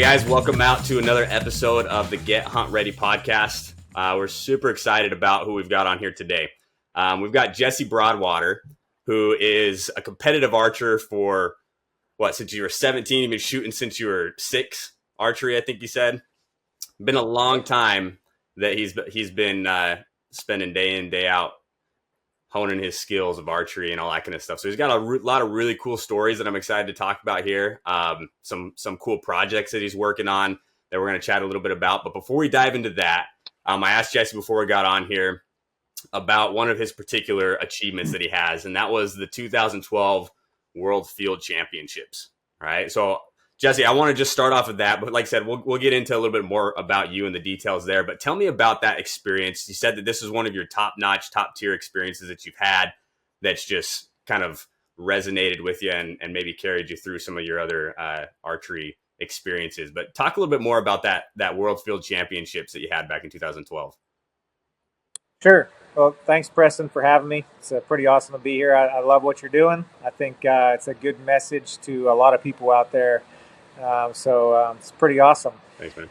guys, welcome out to another episode of the Get Hunt Ready podcast. We're super excited about who we've got on here today. We've got Jesse Broadwater, who is a competitive archer for, since you were 17? You've been shooting since you were 6, archery, I think you said. Been a long time that he's been spending day in, day out honing his skills of archery and all that kind of stuff. So he's got a lot of really cool stories that I'm excited to talk about here. Some cool projects that he's working on that we're going to chat a little bit about. But before we dive into that, I asked Jesse before we got on here about one of his particular achievements that he has, and that was the 2012 World Field Championships. All right. So Jesse, I want to just start off with that, but like I said, we'll get into a little bit more about you and the details there. But tell me about that experience. You said that this is one of your top-notch, top-tier experiences that you've had that's just kind of resonated with you and maybe carried you through some of your other archery experiences. But talk a little bit more about that World Field Championships that you had back in 2012. Sure. Well, thanks, Preston, for having me. It's pretty awesome to be here. I love what you're doing. I think it's a good message to a lot of people out there. So it's pretty awesome. Thanks, man.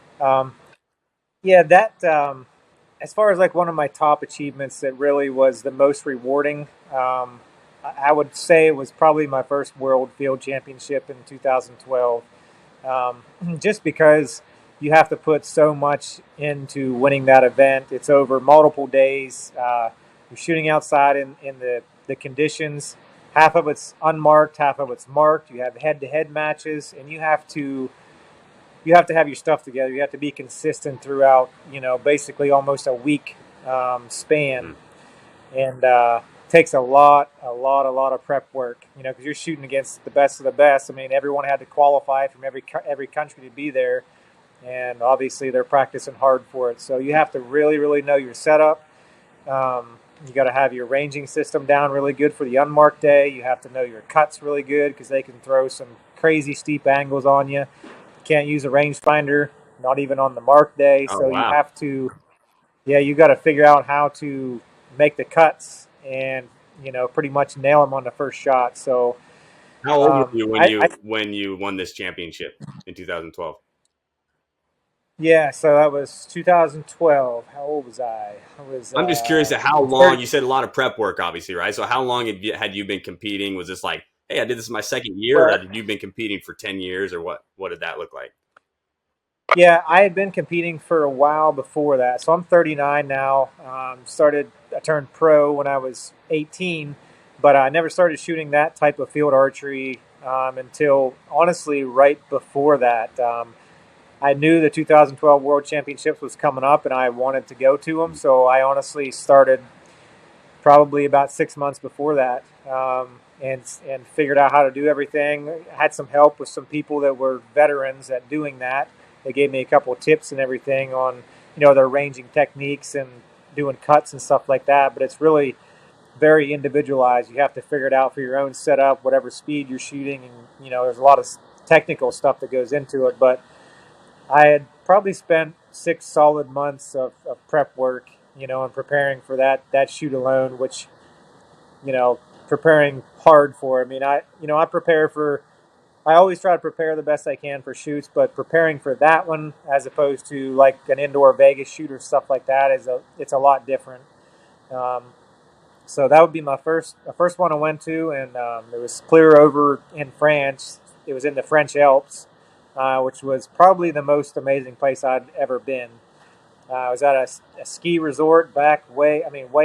As far as like one of my top achievements that really was the most rewarding, I would say it was probably my first World Field Championship in 2012. Just because you have to put so much into winning that event. It's over multiple days. You're shooting outside in the conditions. Half of it's unmarked, half of it's marked. You have head-to-head matches, and you have to have your stuff together. You have to be consistent throughout, basically almost a week span, and takes a lot of prep work. Because you're shooting against the best of the best. I mean, everyone had to qualify from every country to be there, and obviously they're practicing hard for it. So you have to really, really know your setup. You got to have your ranging system down really good for the unmarked day. You have to know your cuts really good because they can throw some crazy steep angles on you. You can't use a rangefinder, not even on the marked day. Oh, so wow. You have to, you got to figure out how to make the cuts and, pretty much nail them on the first shot. So, how old were you when you won this championship in 2012? Yeah, so that was 2012. How old was I? I'm just curious at how long. You said a lot of prep work, obviously, right? So how long had you been competing? Was this like, hey, I did this my second year, or had you been competing for 10 years, or what did that look like? Yeah, I had been competing for a while before that. So I'm 39 now. I turned pro when I was 18, but I never started shooting that type of field archery until, honestly, right before that. I knew the 2012 World Championships was coming up, and I wanted to go to them. So I honestly started probably about 6 months before that, and figured out how to do everything. I had some help with some people that were veterans at doing that. They gave me a couple of tips and everything on, their ranging techniques and doing cuts and stuff like that. But it's really very individualized. You have to figure it out for your own setup, whatever speed you're shooting, and there's a lot of technical stuff that goes into it. But I had probably spent 6 solid months of prep work, and preparing for that shoot alone, which, preparing hard for. I mean, I always try to prepare the best I can for shoots, but preparing for that one as opposed to like an indoor Vegas shoot or stuff like that it's a lot different. So that would be the first one I went to, and it was clear over in France. It was in the French Alps. Which was probably the most amazing place I'd ever been. I was at a ski resort way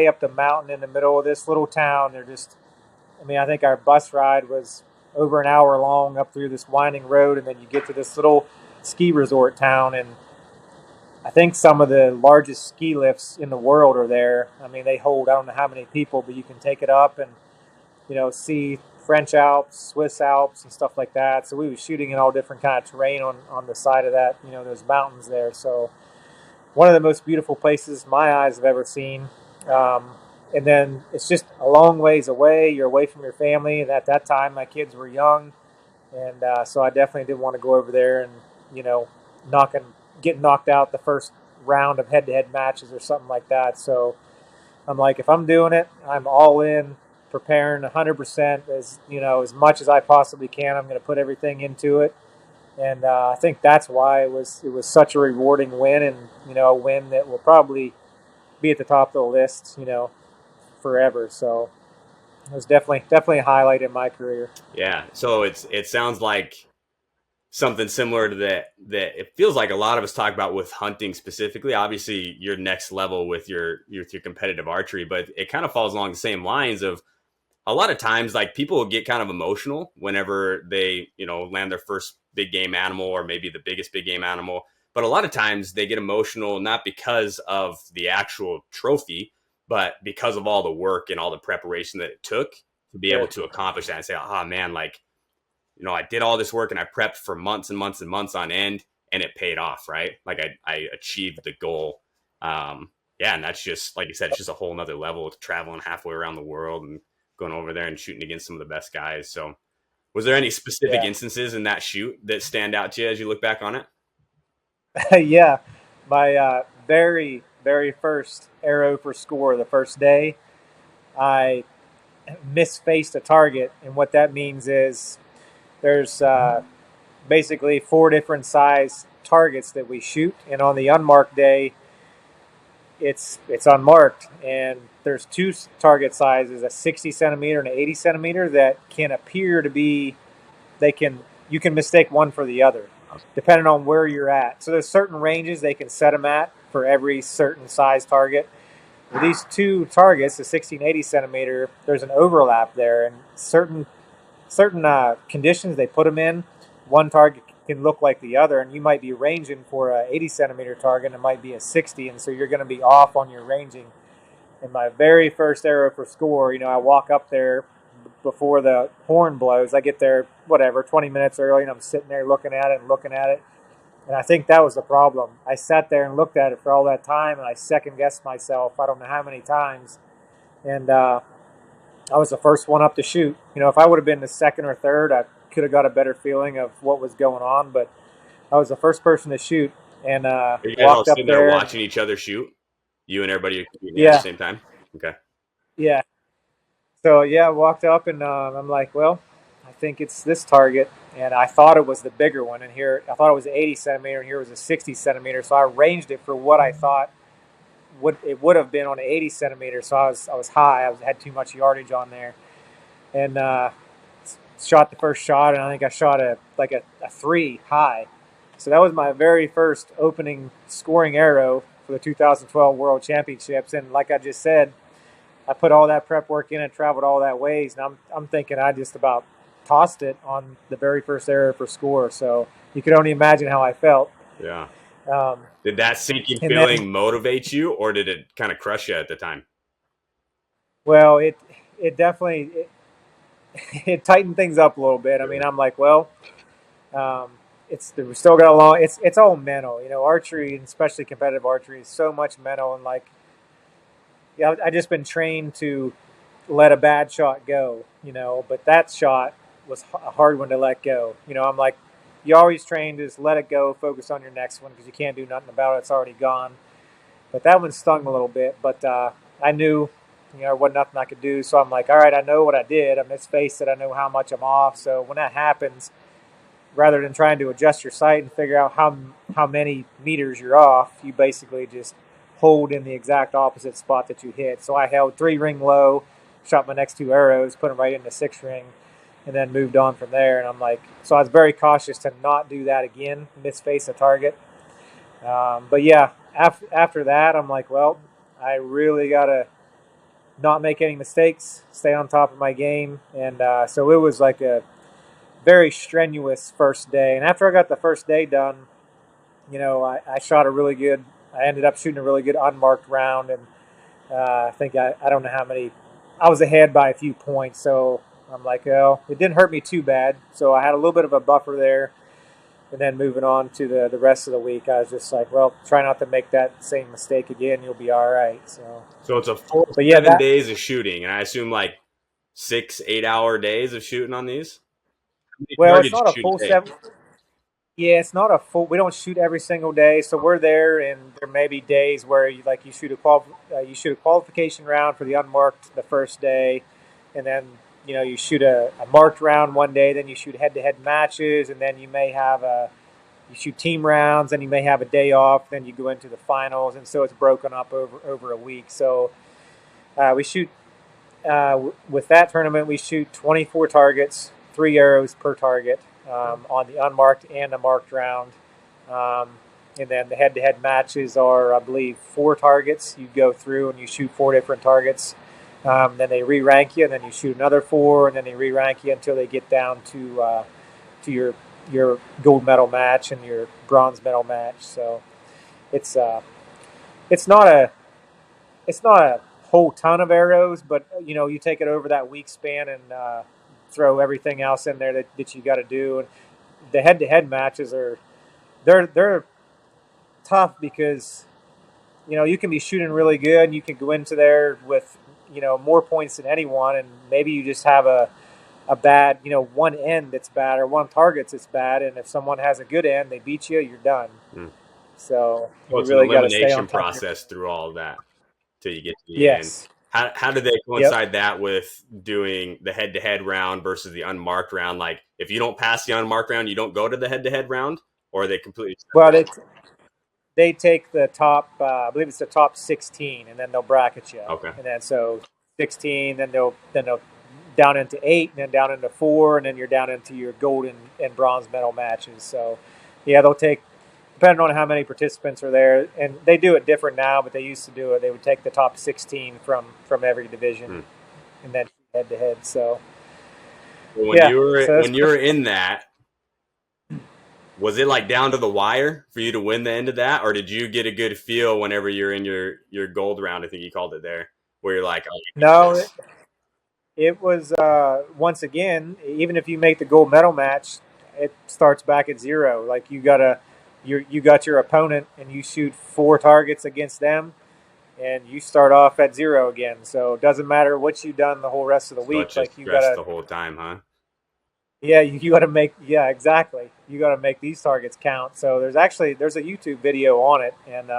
up the mountain in the middle of this little town. I think our bus ride was over an hour long up through this winding road, and then you get to this little ski resort town, and I think some of the largest ski lifts in the world are there. I mean, they hold, I don't know how many people, but you can take it up and, see French Alps, Swiss Alps, and stuff like that. So we were shooting in all different kind of terrain on the side of that, those mountains there. So one of the most beautiful places my eyes have ever seen. And then it's just a long ways away. You're away from your family. And at that time, my kids were young. And so I definitely didn't want to go over there and, get knocked out the first round of head-to-head matches or something like that. So I'm like, if I'm doing it, I'm all in, preparing 100% as much as I possibly can. I'm going to put everything into it. And I think that's why it was such a rewarding win, and a win that will probably be at the top of the list, forever. So it was definitely a highlight in my career. Yeah. So it sounds like something similar to that it feels like a lot of us talk about with hunting specifically. Obviously, your next level with your competitive archery, but it kind of falls along the same lines of a lot of times like people get kind of emotional whenever they land their first big game animal or maybe the biggest big game animal, but a lot of times they get emotional not because of the actual trophy but because of all the work and all the preparation that it took to be able Sure. to accomplish that and say, oh man, like I did all this work and I prepped for months and months and months on end and it paid off, right? Like I achieved the goal. Yeah, and that's just like you said, it's just a whole nother level with traveling halfway around the world and going over there and shooting against some of the best guys. So was there any specific Yeah. instances in that shoot that stand out to you as you look back on it? Yeah. My very, very first arrow for score the first day, I misfaced a target. And what that means is there's basically four different size targets that we shoot. And on the unmarked day, it's unmarked. And there's two target sizes, a 60 centimeter and an 80 centimeter, that can appear to be, you can mistake one for the other depending on where you're at. So there's certain ranges they can set them at for every certain size target. With these two targets, the 60 and 80 centimeter, there's an overlap there, and certain conditions they put them in, one target can look like the other, and you might be ranging for a 80 centimeter target, and it might be a 60, and so you're going to be off on your ranging. And my very first arrow for score, I walk up there before the horn blows. I get there, 20 minutes early, and I'm sitting there looking at it and looking at it. And I think that was the problem. I sat there and looked at it for all that time, and I second guessed myself I don't know how many times. And I was the first one up to shoot. If I would have been the second or third, I could have got a better feeling of what was going on. But I was the first person to shoot, and Are you guys all walked up sitting there there. watching each other shoot? You and everybody are shooting at the Yeah, same time? Okay. yeah. So yeah, I walked up, and I'm like, well, I think it's this target. And I thought it was the bigger one. And here, I thought it was 80 centimeter, and here was a 60 centimeter. So I ranged it for what I thought would have been on an 80 centimeter. So I was high. Had too much yardage on there, and shot the first shot, and I think I shot a 3 high. So that was my very first opening scoring arrow for the 2012 World Championships. And like I just said, I put all that prep work in and traveled all that ways, and I'm thinking I just about tossed it on the very first arrow for score. So you could only imagine how I felt. Yeah. Um, Did that sinking and then, feeling motivate you or did it kind of crush you at the time? well, it definitely it tightened things up a little bit. I mean, I'm like, well, um, we still got a long. It's all mental, Archery, and especially competitive archery, is so much mental, and like, yeah, I just been trained to let a bad shot go, but that shot was a hard one to let go. I'm like, you always train to just let it go, focus on your next one because you can't do nothing about it. It's already gone. But that one stung a little bit. But I knew, there wasn't nothing I could do. So I'm like, all right, I know what I did. I misfaced it. I know how much I'm off. So when that happens, rather than trying to adjust your sight and figure out how many meters you're off, you basically just hold in the exact opposite spot that you hit. So I held 3 ring low, shot my next 2 arrows, put them right in the 6 ring, and then moved on from there. And I'm like, so I was very cautious to not do that again, misface a target. But yeah, after that, I'm like, well, I really got to not make any mistakes, stay on top of my game. And so it was like a very strenuous first day. And after I got the first day done, I shot a really good, I ended up shooting a really good unmarked round. And I think I don't know how many, I was ahead by a few points. So I'm like, oh, it didn't hurt me too bad. So I had a little bit of a buffer there. And then moving on to the rest of the week, I was just like, well, try not to make that same mistake again. You'll be all right. So it's a full But yeah, 7 days of shooting, and I assume like 6, 8 hour days of shooting on these. How many well, it's targets not a you shoot full a day? 7. Yeah, it's not a full. We don't shoot every single day, so we're there, and there may be days where you shoot a qualification round for the unmarked the first day, and then you shoot a marked round one day, then you shoot head-to-head matches, and then you may have you shoot team rounds, and you may have a day off, then you go into the finals, and so it's broken up over a week. So we shoot with that tournament, we shoot 24 targets, 3 arrows per target on the unmarked and the marked round. And then the head-to-head matches are, I believe, 4 targets. You go through and you shoot 4 different targets. Then they re-rank you, and then you shoot another 4, and then they re-rank you until they get down to your gold medal match and your bronze medal match. So it's not a whole ton of arrows, but you take it over that week span and throw everything else in there that you got to do. And the head-to-head matches they're tough because you can be shooting really good and you can go into there with more points than anyone, and maybe you just have a bad one end that's bad or one target that's bad, and if someone has a good end, they beat you, you're done. So you it's really an got to stay on elimination top process through all of that till you get to the end. Yes. How do they coincide that with doing the head-to-head round versus the unmarked round? Like, if you don't pass the unmarked round, you don't go to the head-to-head round, or are they completely separate? Well, they take the top, I believe it's the top 16, and then they'll bracket you. Okay. And then so 16, then they'll down into 8, and then down into 4, and then you're down into your gold and bronze medal matches. So, yeah, they'll take, depending on how many participants are there, and they do it different now, but they used to do it. They would take the top 16 from every division, and then head to head. So, when you were in that, was it like down to the wire for you to win the end of that, or did you get a good feel whenever you're in your gold round? I think you called it there, where you're like, oh, no. It was once again, even if you make the gold medal match, it starts back at 0. Like you got your opponent, and you shoot 4 targets against them, and you start off at 0 again. So it doesn't matter what you've done the whole rest of the week. Like you got the whole time, huh? Yeah, you got to make. Yeah, exactly. You got to make these targets count. So there's a YouTube video on it, and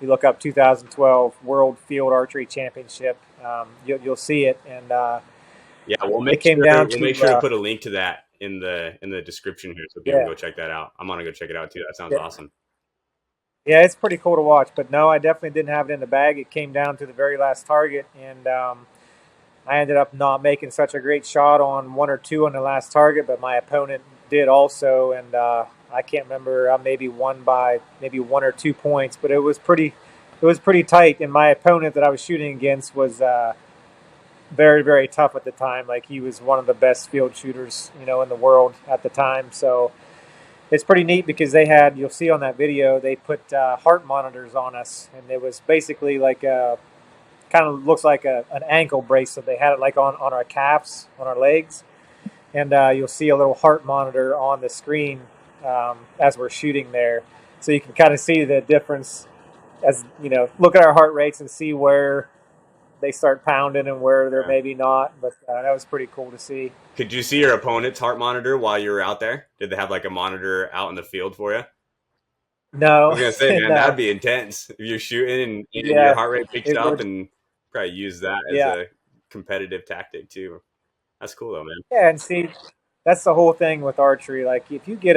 you look up 2012 World Field Archery Championship. You'll see it, and we'll make sure to put a link to that in the description here, so people can go check that out. I'm gonna go check it out too. That sounds awesome. Yeah, it's pretty cool to watch. But no, I definitely didn't have it in the bag. It came down to the very last target, and I ended up not making such a great shot on 1 or 2 on the last target, but my opponent did also, and I can't remember. I maybe won by maybe 1 or 2 points, but it was pretty tight. And my opponent that I was shooting against was very, very tough at the time. Like he was one of the best field shooters in the world at the time. So it's pretty neat because you'll see on that video, they put heart monitors on us, and it was basically like kind of looks like an ankle bracelet. They had it like on our calves, on our legs, and you'll see a little heart monitor on the screen as we're shooting there, so you can kind of see the difference as look at our heart rates and see where they start pounding and where they're maybe not. But that was pretty cool to see. Could you see your opponent's heart monitor while you were out there? Did they have like a monitor out in the field for you? No. I was gonna say, man, that'd be intense if you're shooting and your heart rate picks up, and probably use that as a competitive tactic too. That's cool though, man. Yeah, and see, that's the whole thing with archery. Like if you get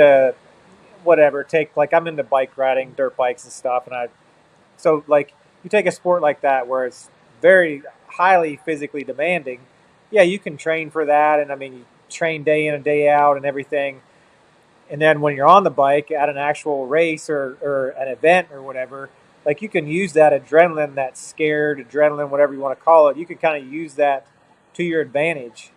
take like I'm into bike riding, dirt bikes and stuff, and so like you take a sport like that where it's very highly physically demanding. Yeah, you can train for that, and I mean you train day in and day out and everything. And then when you're on the bike at an actual race or an event or whatever, like you can use that adrenaline, that scared adrenaline, whatever you want to call it, you can kind of use that to your advantage.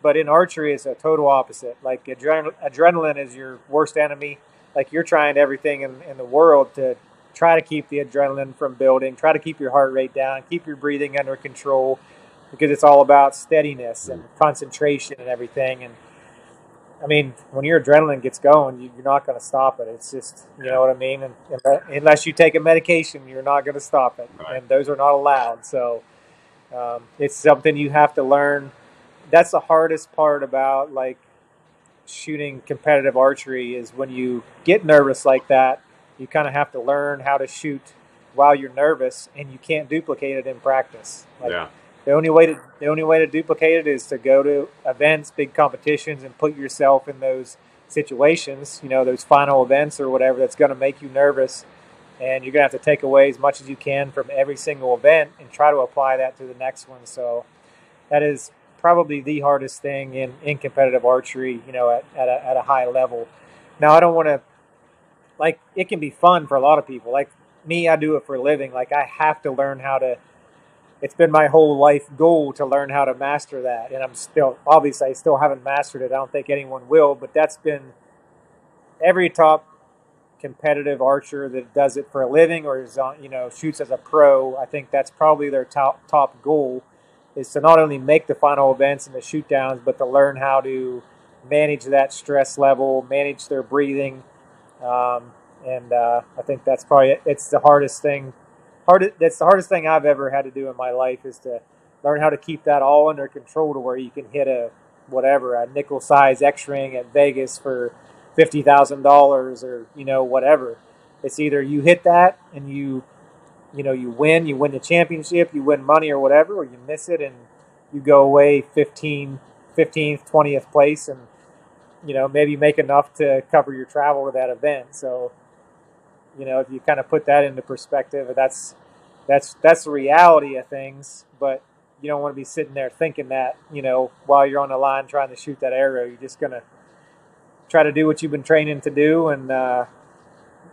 But in archery, it's a total opposite. Like adrenaline is your worst enemy. Like you're trying everything in the world to try to keep the adrenaline from building, try to keep your heart rate down, keep your breathing under control, because it's all about steadiness and concentration and everything. And I mean, when your adrenaline gets going, you're not going to stop it. It's just, you know what I mean? And unless you take a medication, you're not going to stop it. Right. And those are not allowed. So it's something you have to learn. That's the hardest part about, like, shooting competitive archery is when you get nervous like that, you kind of have to learn how to shoot while you're nervous, and you can't duplicate it in practice. Like, The only way to duplicate it is to go to events, big competitions, and put yourself in those situations. Those final events or whatever that's going to make you nervous, and you're going to have to take away as much as you can from every single event and try to apply that to the next one. So that is probably the hardest thing in competitive archery. At a high level. Now, I don't want to, like, it can be fun for a lot of people. Like me, I do it for a living. Like, I have to learn how to. It's been my whole life goal to learn how to master that, and I'm still, obviously, I still haven't mastered it. I don't think anyone will, but that's been every top competitive archer that does it for a living or is on, shoots as a pro. I think that's probably their top goal, is to not only make the final events and the shoot downs, but to learn how to manage that stress level, manage their breathing. And I think that's probably, it's the hardest thing. That's the hardest thing I've ever had to do in my life, is to learn how to keep that all under control to where you can hit a nickel size X ring at Vegas for $50,000 or whatever. It's either you hit that and you win the championship, you win money or whatever, or you miss it and you go away 15th, 20th place, and maybe make enough to cover your travel to that event. So if you kind of put that into perspective, that's the reality of things. But you don't want to be sitting there thinking that while you're on the line trying to shoot that arrow. You're just gonna try to do what you've been training to do, and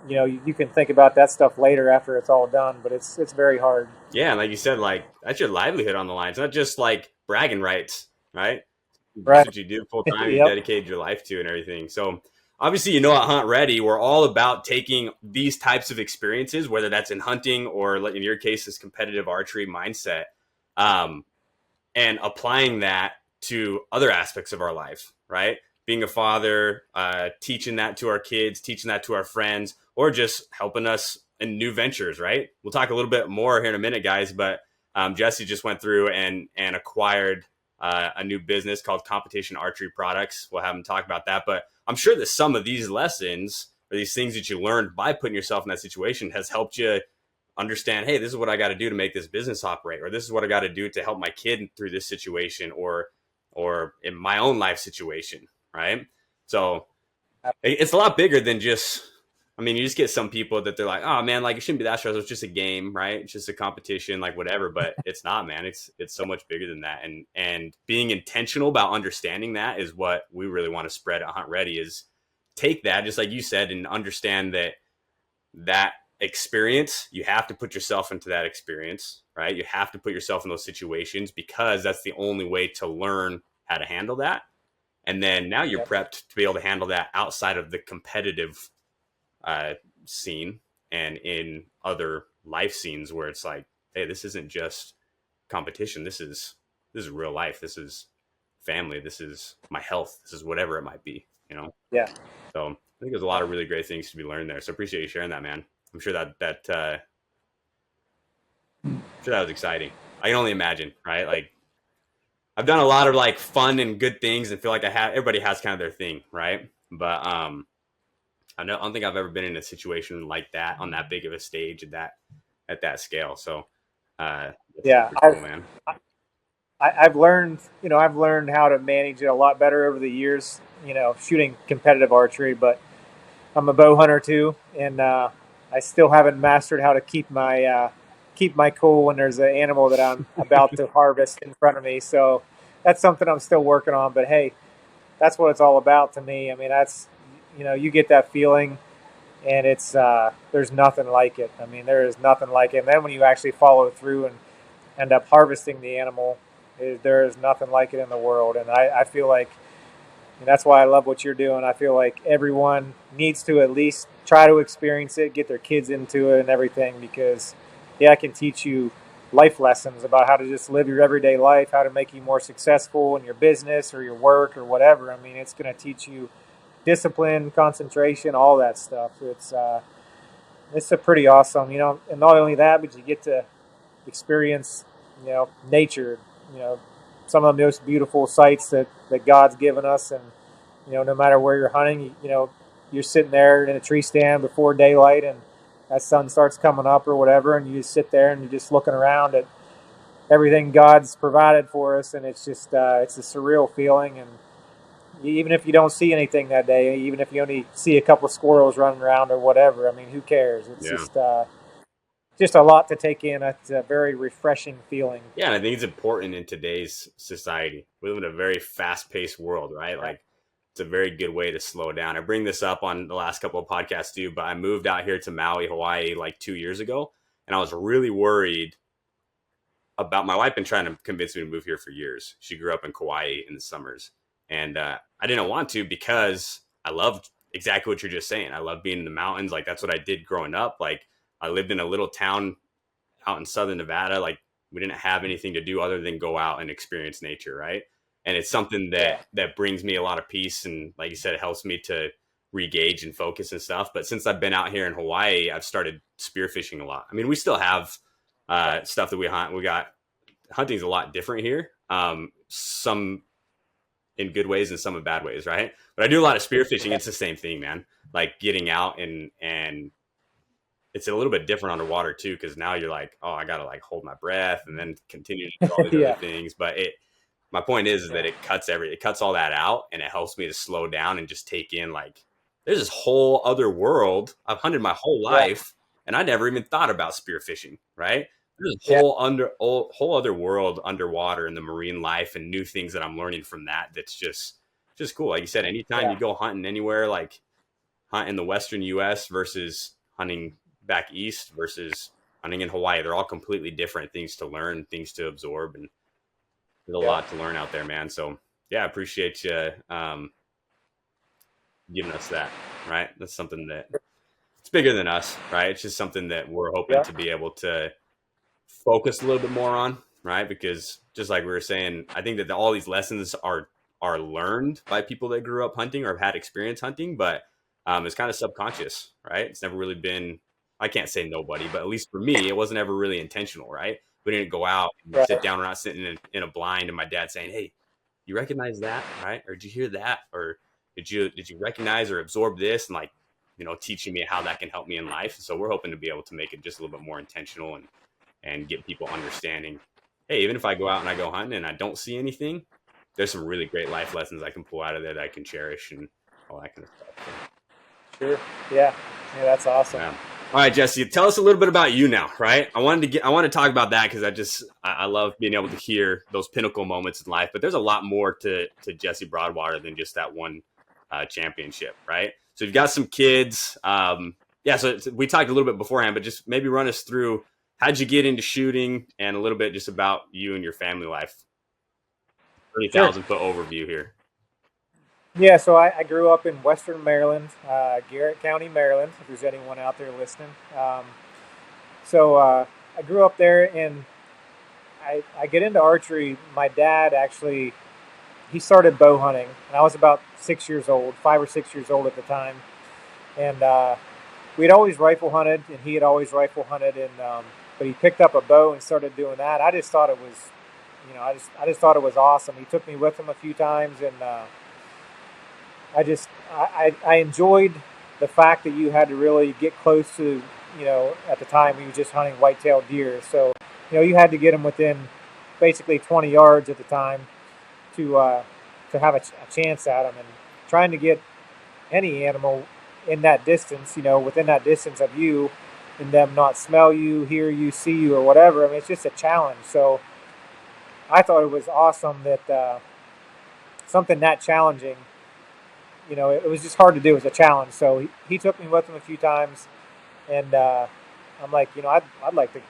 you can think about that stuff later after it's all done. But it's very hard. Yeah, and like you said, like that's your livelihood on the line. It's not just like bragging rights, right? That's Right. what you do full time. You Yep. dedicate your life to and everything. So obviously, at Hunt Ready, we're all about taking these types of experiences, whether that's in hunting or, like in your case, this competitive archery mindset, um, and applying that to other aspects of our life, right? Being a father, teaching that to our kids, teaching that to our friends, or just helping us in new ventures, right? We'll talk a little bit more here in a minute, guys, but Jesse just went through and acquired a new business called Competition Archery Products. We'll have him talk about that. But I'm sure that some of these lessons or these things that you learned by putting yourself in that situation has helped you understand, hey, this is what I got to do to make this business operate, or this is what I got to do to help my kid through this situation, or in my own life situation, right? So it's a lot bigger than just, I mean, you just get some people that they're like, oh man, like it shouldn't be that stressful. It's just a game, right? It's just a competition, like whatever. But it's not, man. It's so much bigger than that. And being intentional about understanding that is what we really want to spread at Hunt Ready, is take that, just like you said, and understand that experience, you have to put yourself into that experience, right? You have to put yourself in those situations, because that's the only way to learn how to handle that. And then now you're Yep. prepped to be able to handle that outside of the competitive scene and in other life scenes where it's like, hey, this isn't just competition. This is real life. This is family. This is my health. This is whatever it might be, Yeah. So I think there's a lot of really great things to be learned there. So appreciate you sharing that, man. I'm sure that was exciting. I can only imagine, right? Like I've done a lot of like fun and good things and feel like everybody has kind of their thing, right? But I don't think I've ever been in a situation like that on that big of a stage at that scale. So that's Yeah. super cool, man. I've learned how to manage it a lot better over the years. Shooting competitive archery, but I'm a bow hunter too, and I still haven't mastered how to keep my cool when there's an animal that I'm about to harvest in front of me. So that's something I'm still working on. But hey, that's what it's all about to me. I mean, that's you get that feeling, and it's there's nothing like it. I mean, there is nothing like it. And then when you actually follow through and end up harvesting the animal, there is nothing like it in the world. And I feel like, and that's why I love what you're doing. I feel like everyone needs to at least try to experience it, get their kids into it and everything, because yeah, I can teach you life lessons about how to just live your everyday life, how to make you more successful in your business or your work or whatever. I mean, it's going to teach you discipline, concentration, all that stuff. It's a pretty awesome, and not only that, but you get to experience, nature, you know, some of the most beautiful sights that God's given us. And, no matter where you're hunting, you're sitting there in a tree stand before daylight and that sun starts coming up or whatever. And you just sit there and you're just looking around at everything God's provided for us, and it's just it's a surreal feeling. And even if you don't see anything that day, even if you only see a couple of squirrels running around or whatever, I mean, who cares? It's Yeah. just a lot to take in. It's a very refreshing feeling. Yeah, and I think it's important in today's society. We live in a very fast-paced world, right? Yeah. Like, it's a very good way to slow down. I bring this up on the last couple of podcasts too, but I moved out here to Maui, Hawaii, like 2 years ago, and I was really worried about my wife. Been trying to convince me to move here for years. She grew up in Kauai in the summers, and I didn't want to because I loved exactly what you're just saying. I love being in the mountains. Like that's what I did growing up. Like I lived in a little town out in southern Nevada. Like we didn't have anything to do other than go out and experience nature, right? And it's something Yeah. that brings me a lot of peace, and like you said, it helps me to re-gauge and focus and stuff. But since I've been out here in Hawaii, I've started spearfishing a lot. I mean, we still have stuff that we hunt. We got hunting's a lot different here. Some in good ways and some in bad ways, right? But I do a lot of spearfishing. It's the same thing, man. Like getting out and it's a little bit different underwater too, because now you're like, oh, I gotta like hold my breath and then continue to do all these Yeah. other things. But my point is that it cuts all that out, and it helps me to slow down and just take in like there's this whole other world. I've hunted my whole life, and I never even thought about spearfishing, right? There's a whole other world underwater in the marine life and new things that I'm learning from that. That's just cool. Like you said, anytime you go hunting anywhere, like hunt in the Western US versus hunting back east versus hunting in Hawaii, they're all completely different things to learn, things to absorb, and there's a lot to learn out there, man. So yeah, I appreciate you giving us that, right? That's something that it's bigger than us, right? It's just something that we're hoping to be able to focus a little bit more on, right? Because just like we were saying, I think that all these lessons are learned by people that grew up hunting or have had experience hunting, but it's kind of subconscious, right? It's never really been, I can't say nobody, but at least for me, it wasn't ever really intentional, right? We didn't go out and sit down. We're not sitting in a blind and my dad saying, hey, you recognize that, right? Or did you hear that? Or did you recognize or absorb this? And like, teaching me how that can help me in life. So we're hoping to be able to make it just a little bit more intentional and get people understanding, hey, even if I go out and I go hunting and I don't see anything, there's some really great life lessons I can pull out of there that I can cherish and all that kind of stuff. So. Sure. Yeah, that's awesome. Yeah. All right, Jesse, tell us a little bit about you now, right? I want to talk about that because I love being able to hear those pinnacle moments in life, but there's a lot more to Jesse Broadwater than just that one championship, right? So you've got some kids. So we talked a little bit beforehand, but just maybe run us through how'd you get into shooting and a little bit just about you and your family life. 30,000 foot overview here. Yeah, so I grew up in Western Maryland, Garrett County, Maryland, if there's anyone out there listening. So I grew up there, and I get into archery. My dad actually, he started bow hunting, and I was about 6 years old, 5 or 6 years old at the time. And we'd always rifle hunted, and he had always rifle hunted, and but he picked up a bow and started doing that. I just thought it was, I just thought it was awesome. He took me with him a few times, and I enjoyed the fact that you had to really get close to, at the time we were just hunting white-tailed deer. So, you had to get them within basically 20 yards at the time to have a chance at them. And trying to get any animal in that distance, within that distance of you, and them not smell you, hear you, see you, or whatever. I mean, it's just a challenge. So I thought it was awesome that something that challenging, it was just hard to do as a challenge. So he took me with him a few times, and I'm like, I'd like to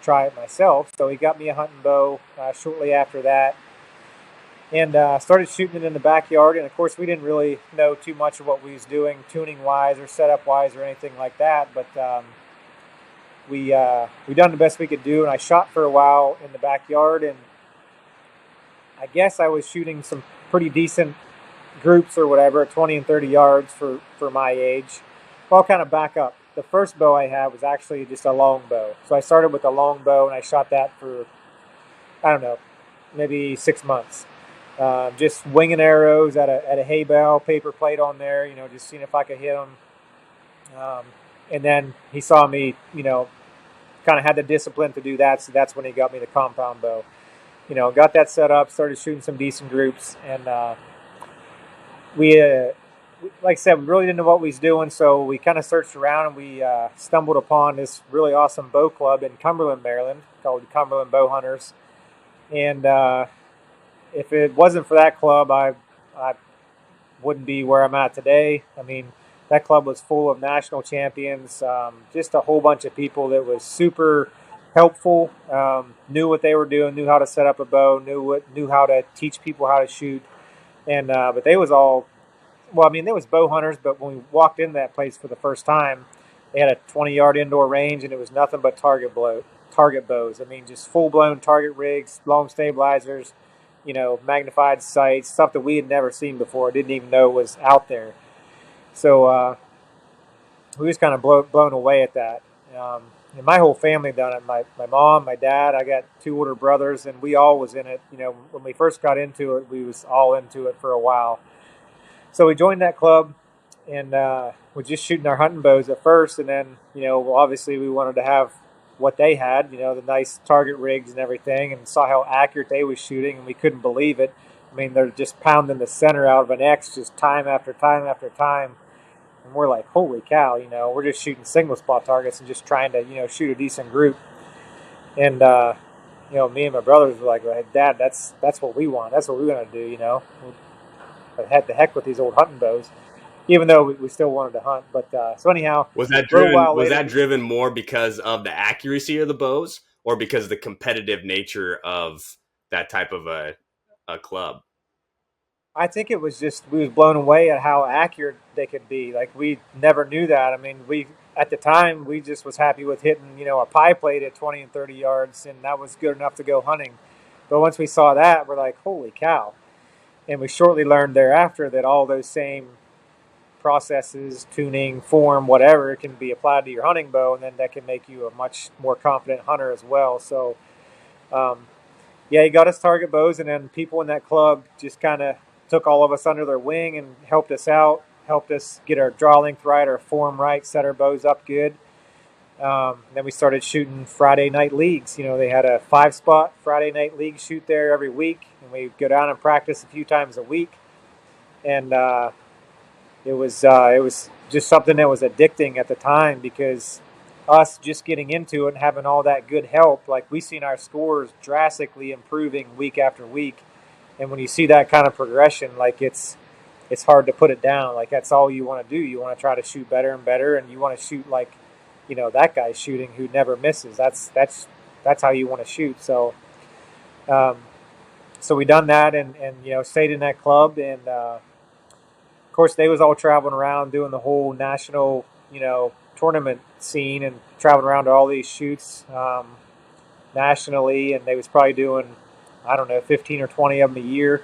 try it myself. So he got me a hunting bow shortly after that, and started shooting it in the backyard. And of course, we didn't really know too much of what we was doing, tuning wise or setup wise or anything like that. But we done the best we could do, and I shot for a while in the backyard, and I guess I was shooting some pretty decent groups or whatever at 20 and 30 yards for my age. Well, I'll kind of back up. The first bow I had was actually just a long bow. So I started with a long bow, and I shot that for, I don't know, maybe 6 months. Just winging arrows at a hay bale, paper plate on there, just seeing if I could hit them. And then he saw me, kind of had the discipline to do that. So that's when he got me the compound bow. Got that set up, started shooting some decent groups, and we, like I said, we really didn't know what we was doing, so we kind of searched around, and we stumbled upon this really awesome bow club in Cumberland, Maryland, called Cumberland Bow Hunters. And if it wasn't for that club, I wouldn't be where I'm at today. I mean, that club was full of national champions, just a whole bunch of people that was super helpful, knew what they were doing, knew how to set up a bow, knew how to teach people how to shoot. And but they was all, well, I mean, there was bow hunters, but when we walked into that place for the first time, they had a 20-yard indoor range, and it was nothing but target bows. I mean, just full-blown target rigs, long stabilizers, magnified sights, stuff that we had never seen before, didn't even know was out there. So we was kind of blown away at that. And my whole family done it. My mom, my dad, I got 2 older brothers, and we all was in it. When we first got into it, we was all into it for a while. So we joined that club, and we're just shooting our hunting bows at first, and then, obviously we wanted to have what they had, the nice target rigs and everything, and saw how accurate they was shooting, and we couldn't believe it. I mean, they're just pounding the center out of an X just time after time after time. And we're like, holy cow, we're just shooting single spot targets and just trying to, shoot a decent group. And, me and my brothers were like, well, Dad, that's what we want. That's what we're going to do, I had the heck with these old hunting bows, even though we still wanted to hunt. But so anyhow, Was that driven more because of the accuracy of the bows, or because of the competitive nature of that type of a club? I think it was just, we was blown away at how accurate they could be. Like, we never knew that. I mean, at the time, we just was happy with hitting, a pie plate at 20 and 30 yards, and that was good enough to go hunting. But once we saw that, we're like, holy cow. And we shortly learned thereafter that all those same processes, tuning, form, whatever, can be applied to your hunting bow, and then that can make you a much more confident hunter as well. So, he got us target bows, and then people in that club just kind of took all of us under their wing and helped us out, helped us get our draw length right, our form right, set our bows up good. Then we started shooting Friday night leagues. They had a 5-spot Friday night league shoot there every week, and we go down and practice a few times a week. And it was just something that was addicting at the time, because us just getting into it and having all that good help, like, we seen our scores drastically improving week after week. And when you see that kind of progression, like, it's hard to put it down. Like, that's all you want to do. You want to try to shoot better and better, and you want to shoot like, that guy's shooting who never misses. That's how you want to shoot. So, so we done that, and stayed in that club, and of course they was all traveling around doing the whole national tournament scene, and traveling around to all these shoots nationally, and they was probably doing, I don't know, 15 or 20 of them a year.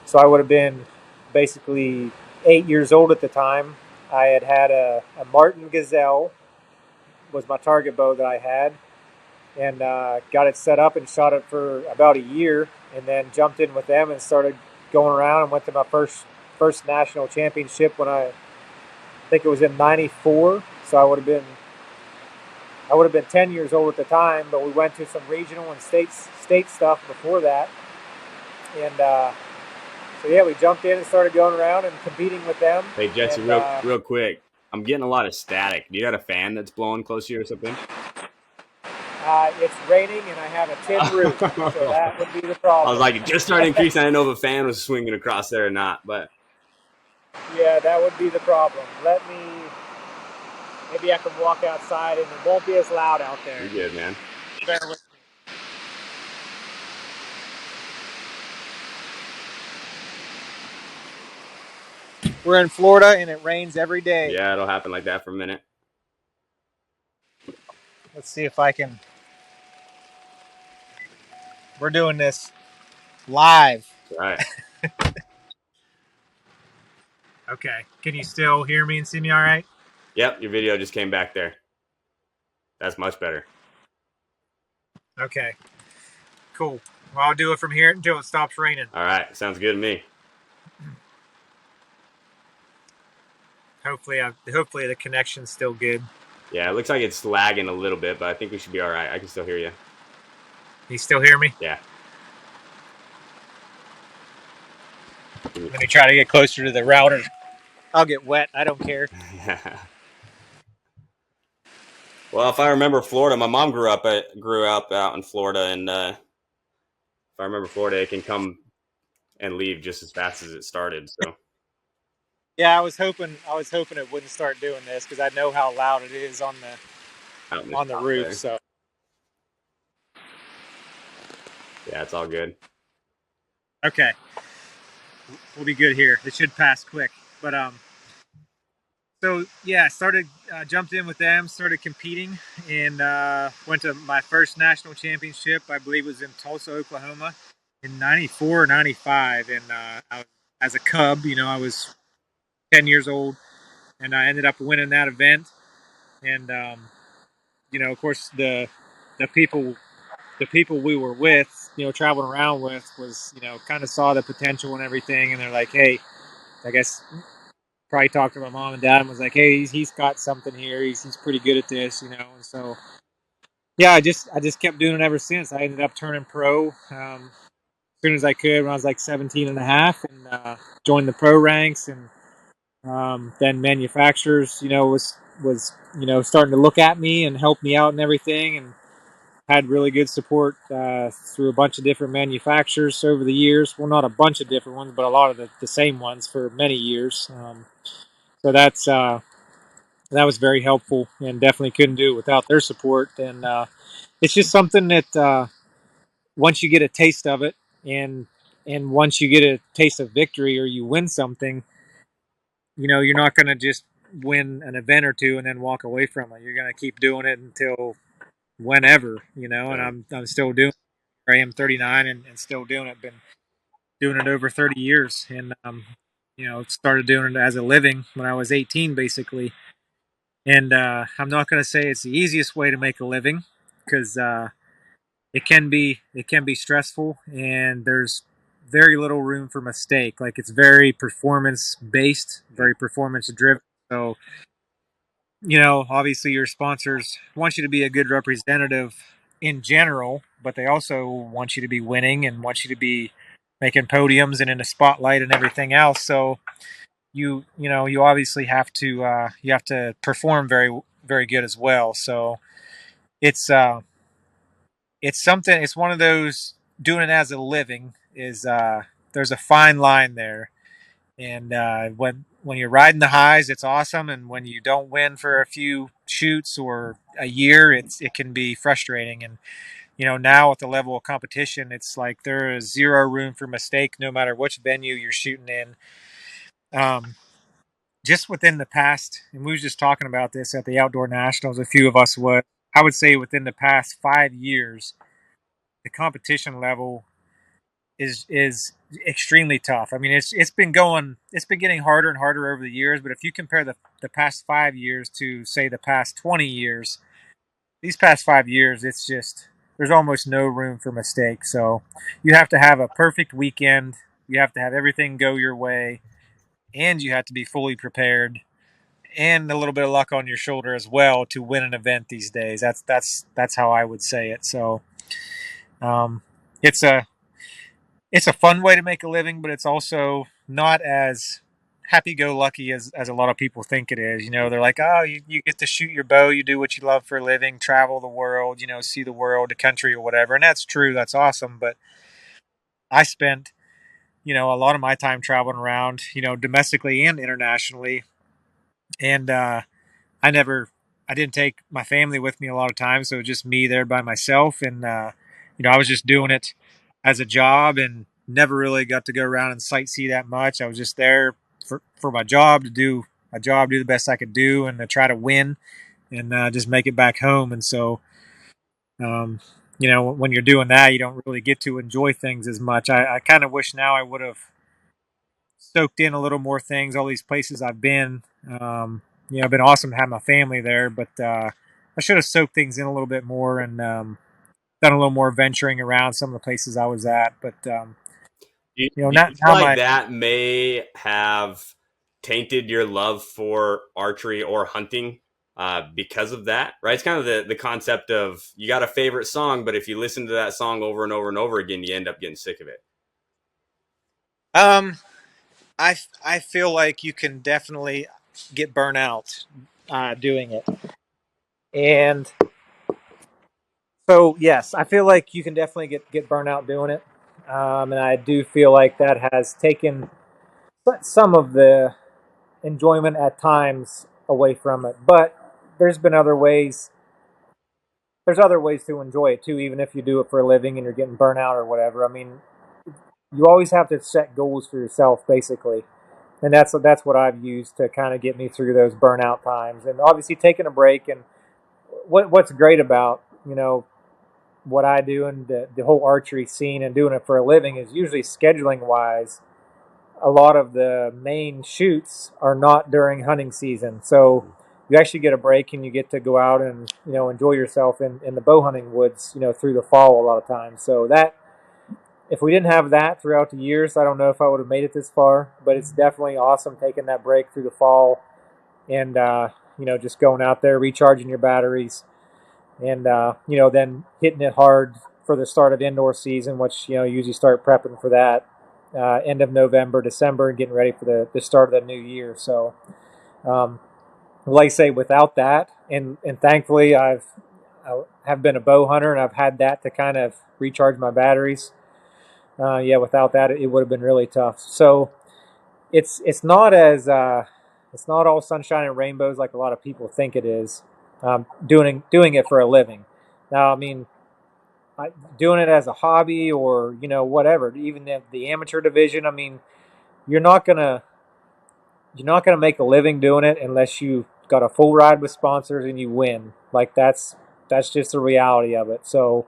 So I would have been basically 8 years old at the time. I had a Martin Gazelle was my target bow that I had, and got it set up and shot it for about a year, and then jumped in with them and started going around, and went to my first national championship when I think it was in '94. So I would have been 10 years old at the time, but we went to some regional and state stuff before that. And so we jumped in and started going around and competing with them. Hey, Jesse, and, real quick, I'm getting a lot of static. Do you got a fan that's blowing close to you or something? It's raining, and I have a tin roof, so that would be the problem. I was like, it just started increasing. I didn't know if a fan was swinging across there or not, but yeah, that would be the problem. Maybe I can walk outside, and it won't be as loud out there. You're good, man. Bear with me. We're in Florida, and it rains every day. Yeah, it'll happen like that for a minute. Let's see if I can. We're doing this live. All right. Okay. Can you still hear me and see me all right? Yep, your video just came back there. That's much better. Okay. Cool. Well, I'll do it from here until it stops raining. All right. Sounds good to me. Hopefully the connection's still good. Yeah, it looks like it's lagging a little bit, but I think we should be all right. I can still hear you. You still hear me? Yeah. Let me try to get closer to the router. I'll get wet. I don't care. Well, if I remember Florida, my mom grew up out in Florida, and if I remember Florida, it can come and leave just as fast as it started. So Yeah, I was hoping it wouldn't start doing this because I know how loud it is out in the on the shop roof. there, So yeah, it's all good. okay, we'll be good here. It should pass quick. But so yeah, started jumped in with them, started competing, and went to my first national championship. I believe it was in Tulsa, Oklahoma, in '94 or '95, and I was, as a cub, I was 10 years old, and I ended up winning that event. And of course, the people the people we were with, traveling around with, was kind of saw the potential and everything, and they're like, hey, I guess probably talked to my mom and dad and was like, hey, he's got something here. He's pretty good at this. And so yeah, I just kept doing it ever since. I ended up turning pro as soon as I could when I was like 17 and a half, and joined the pro ranks, and then manufacturers, was starting to look at me and help me out and everything, and had really good support through a bunch of different manufacturers over the years. Well, not a bunch of different ones, but a lot of the same ones for many years. So that was very helpful, and definitely couldn't do it without their support. And it's just something that once you get a taste of it, and once you get a taste of victory or you win something, you're not going to just win an event or two and then walk away from it. You're going to keep doing it until whenever, and Yeah, I'm still doing it. I am 39, and still doing it. Been doing it over 30 years, and started doing it as a living when I was 18, basically. And I'm not going to say it's the easiest way to make a living, because it can be stressful, and there's very little room for mistake. Like, it's very performance based, yeah, very performance driven. So obviously your sponsors want you to be a good representative in general, but they also want you to be winning and want you to be making podiums and in the spotlight and everything else. So you obviously have to perform very very good as well. So it's it's something. It's one of those, doing it as a living is there's a fine line there. And when you're riding the highs, it's awesome, and when you don't win for a few shoots or a year, it can be frustrating. And now with the level of competition, it's like there is zero room for mistake, no matter which venue you're shooting in. Um, just within the past, and we were just talking about this at the Outdoor Nationals, a few of us would, I would say within the past 5 years, the competition level is extremely tough. I mean, it's been getting harder and harder over the years. But if you compare the past 5 years to, say, the past 20 years, these past 5 years, it's just, there's almost no room for mistake. So you have to have a perfect weekend. You have to have everything go your way, and you have to be fully prepared, and a little bit of luck on your shoulder as well to win an event these days. That's how I would say it. So um, it's a fun way to make a living, but it's also not as happy-go-lucky as a lot of people think it is. They're like, oh, you get to shoot your bow, you do what you love for a living, travel the world, see the world, the country, or whatever. And that's true. That's awesome. But I spent, a lot of my time traveling around, domestically and internationally. And I never, I didn't take my family with me a lot of times, so it was just me there by myself, and I was just doing it as a job, and never really got to go around and sightsee that much. I was just there for my job, to do my job, do the best I could do, and to try to win, and just make it back home. And so, um, when you're doing that, you don't really get to enjoy things as much. I kind of wish now I would have soaked in a little more things, all these places I've been. It's been awesome to have my family there, but I should have soaked things in a little bit more, and done a little more venturing around some of the places I was at. But do not you feel now like my that may have tainted your love for archery or hunting? because of that, right? It's kind of the concept of you got a favorite song, but if you listen to that song over and over and over again, you end up getting sick of it. Um, I feel like you can definitely get burnout doing it, and so yes, I feel like you can definitely get burnout doing it, and I do feel like that has taken some of the enjoyment at times away from it. But there's been other ways. There's other ways to enjoy it too, even if you do it for a living and you're getting burnout or whatever. I mean, you always have to set goals for yourself, basically, and that's what I've used to kind of get me through those burnout times. And obviously, taking a break. And what's great about what I do and the whole archery scene and doing it for a living is usually scheduling wise. A lot of the main shoots are not during hunting season, so you actually get a break and you get to go out and enjoy yourself in the bow hunting woods through the fall a lot of times. So that if we didn't have that throughout the years, I don't know if I would have made it this far. But it's definitely awesome taking that break through the fall and just going out there, recharging your batteries, and then hitting it hard for the start of indoor season, which usually start prepping for that end of November, December, and getting ready for the start of the new year. So, um, like I say, without that, and thankfully I have been a bow hunter and I've had that to kind of recharge my batteries. Yeah, without that, it would have been really tough. So it's not as it's not all sunshine and rainbows like a lot of people think it is. Doing it for a living. Now, I mean, doing it as a hobby or whatever, even the amateur division. I mean, you're not gonna you're not gonna make a living doing it unless you got a full ride with sponsors and you win. Like that's just the reality of it. So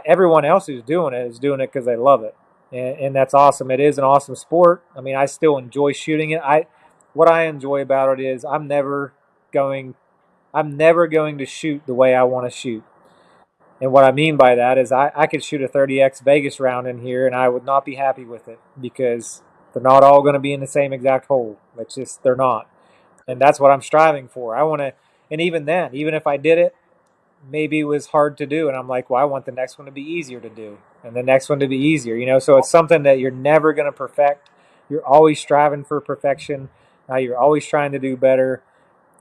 everyone else who's doing it is doing it because they love it, and that's awesome. It is an awesome sport. I mean, I still enjoy shooting it. What I enjoy about it is I'm never going to shoot the way I want to shoot. And what I mean by that is I could shoot a 30x Vegas round in here and I would not be happy with it because they're not all going to be in the same exact hole. It's just they're not. And that's what I'm striving for. I want to, and even then, even if I did it, maybe it was hard to do. And I'm like, well, I want the next one to be easier to do and the next one to be easier. So it's something that you're never going to perfect. You're always striving for perfection. You're always trying to do better.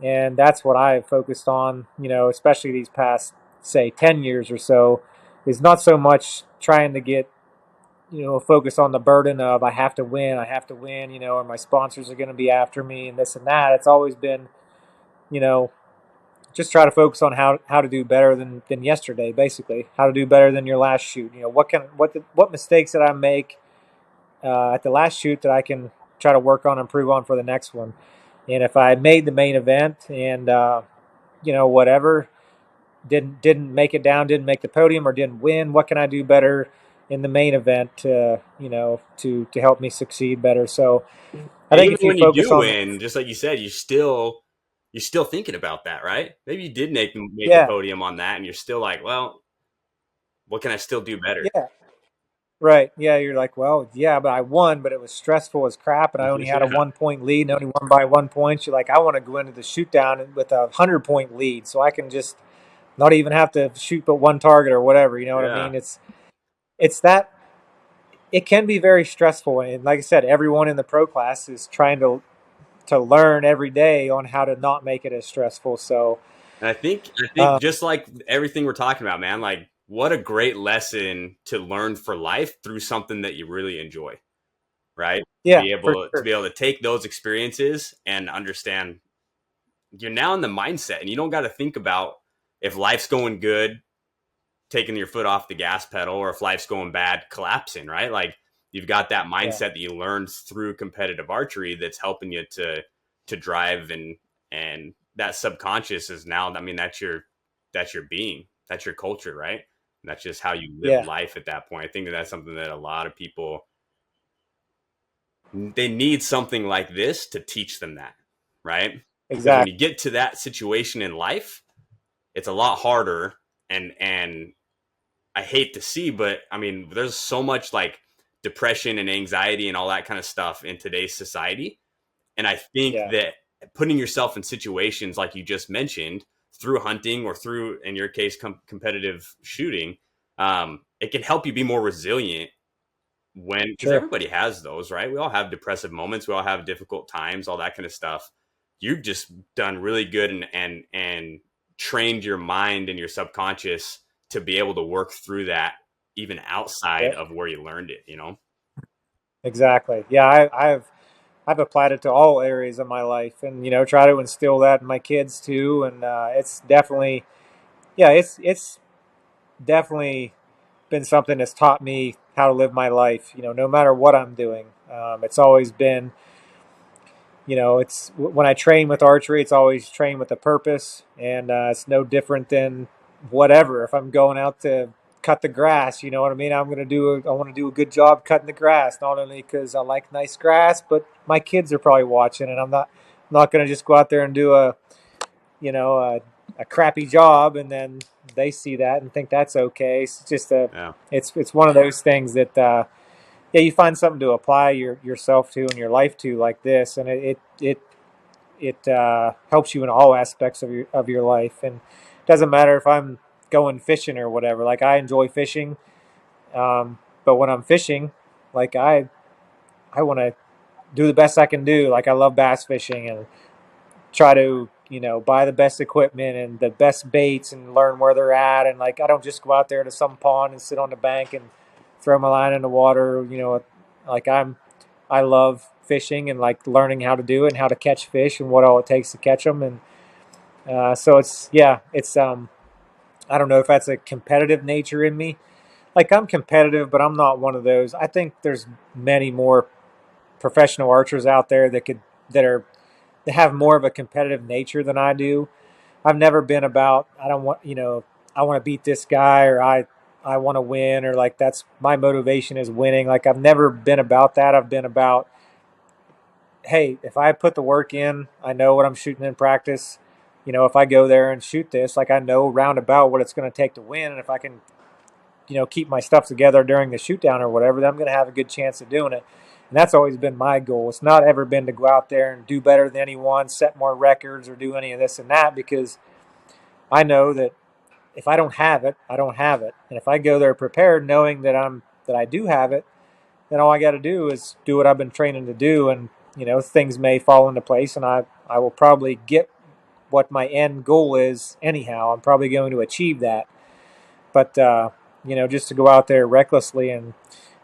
And that's what I have focused on, especially these past, say, 10 years or so, is not so much trying to get, focus on the burden of I have to win, or my sponsors are going to be after me and this and that. It's always been, you know, just try to focus on how to do better than yesterday, basically, how to do better than your last shoot. What mistakes did I make at the last shoot that I can try to work on and improve on for the next one. And if I made the main event and whatever didn't make it down, didn't make the podium, or didn't win, what can I do better in the main event to help me succeed better? So I And think even if you when you focus do on win, just like you said, you're still thinking about that, right? Maybe you did make the yeah podium on that, and you're still like, well, what can I still do better? yeah right yeah you're like, well, yeah, but I won, but it was stressful as crap, and I only had a Yeah, 1 point lead and only won by 1 point. You're like, I want to go into the shoot down with a 100 point lead so I can just not even have to shoot but one target or whatever. You know what I yeah. mean? It's that it can be very stressful, and like I said, everyone in the pro class is trying to learn every day on how to not make it as stressful. So And I think uh, just like everything we're talking about, man, like what a great lesson to learn for life through something that you really enjoy, right? To yeah, be for able to sure. be able to take those experiences and understand you're now in the mindset, and you don't got to think about if life's going good, taking your foot off the gas pedal, or if life's going bad, collapsing, right? Like you've got that Yeah, mindset that you learned through competitive archery that's helping you to drive, and that subconscious is now, I mean, that's your being, that's your culture, right? And that's just how you live yeah, life at that point. I think that that's something that a lot of people, they need something like this to teach them that, right? Because when exactly. you get to that situation in life, it's a lot harder, and I hate to see, but I mean, there's so much like depression and anxiety and all that kind of stuff in today's society. And I think Yeah, that putting yourself in situations like you just mentioned through hunting or through, in your case, competitive shooting, it can help you be more resilient when, because Sure. everybody has those, right? We all have depressive moments, we all have difficult times, all that kind of stuff. You've just done really good and trained your mind and your subconscious to be able to work through that even outside Yep. of where you learned it, you know? Exactly. Yeah, I've applied it to all areas of my life, and try to instill that in my kids too. And it's definitely, yeah, it's definitely been something that's taught me how to live my life. No matter what I'm doing, it's always been, it's when I train with archery, it's always train with a purpose, and it's no different than whatever. If I'm going out to cut the grass, you know what I mean. I want to do a good job cutting the grass, not only because I like nice grass, but my kids are probably watching, and I'm not going to just go out there and do you know a crappy job, and then they see that and think that's okay. It's just Yeah. it's one of those things that yeah, you find something to apply yourself to and your life to like this, and it helps you in all aspects of your life. And it doesn't matter if I'm going fishing or whatever. Like, I enjoy fishing, but when I'm fishing, like I want to do the best I can do. Like, I love bass fishing and try to buy the best equipment and the best baits and learn where they're at. And like, I don't just go out there to some pond and sit on the bank and throw my line in the water. Like, I love fishing and like learning how to do it and how to catch fish and what all it takes to catch them. And so it's I don't know if that's a competitive nature in me. Like, I'm competitive, but I'm not one of those. I think there's many more professional archers out there that are that have more of a competitive nature than I do. I've never been about, I don't want, I want to beat this guy, or I want to win, or like that's my motivation is winning. Like, I've never been about that. I've been about, hey, if I put the work in, I know what I'm shooting in practice. If I go there and shoot this, like, I know roundabout what it's going to take to win. And if I can, keep my stuff together during the shoot down or whatever, then I'm going to have a good chance of doing it. And that's always been my goal. It's not ever been to go out there and do better than anyone, set more records, or do any of this and that, because I know that if I don't have it, I don't have it. And if I go there prepared, knowing that I do have it, then all I got to do is do what I've been training to do, and things may fall into place, and I will probably get what my end goal is anyhow. I'm probably going to achieve that. But just to go out there recklessly and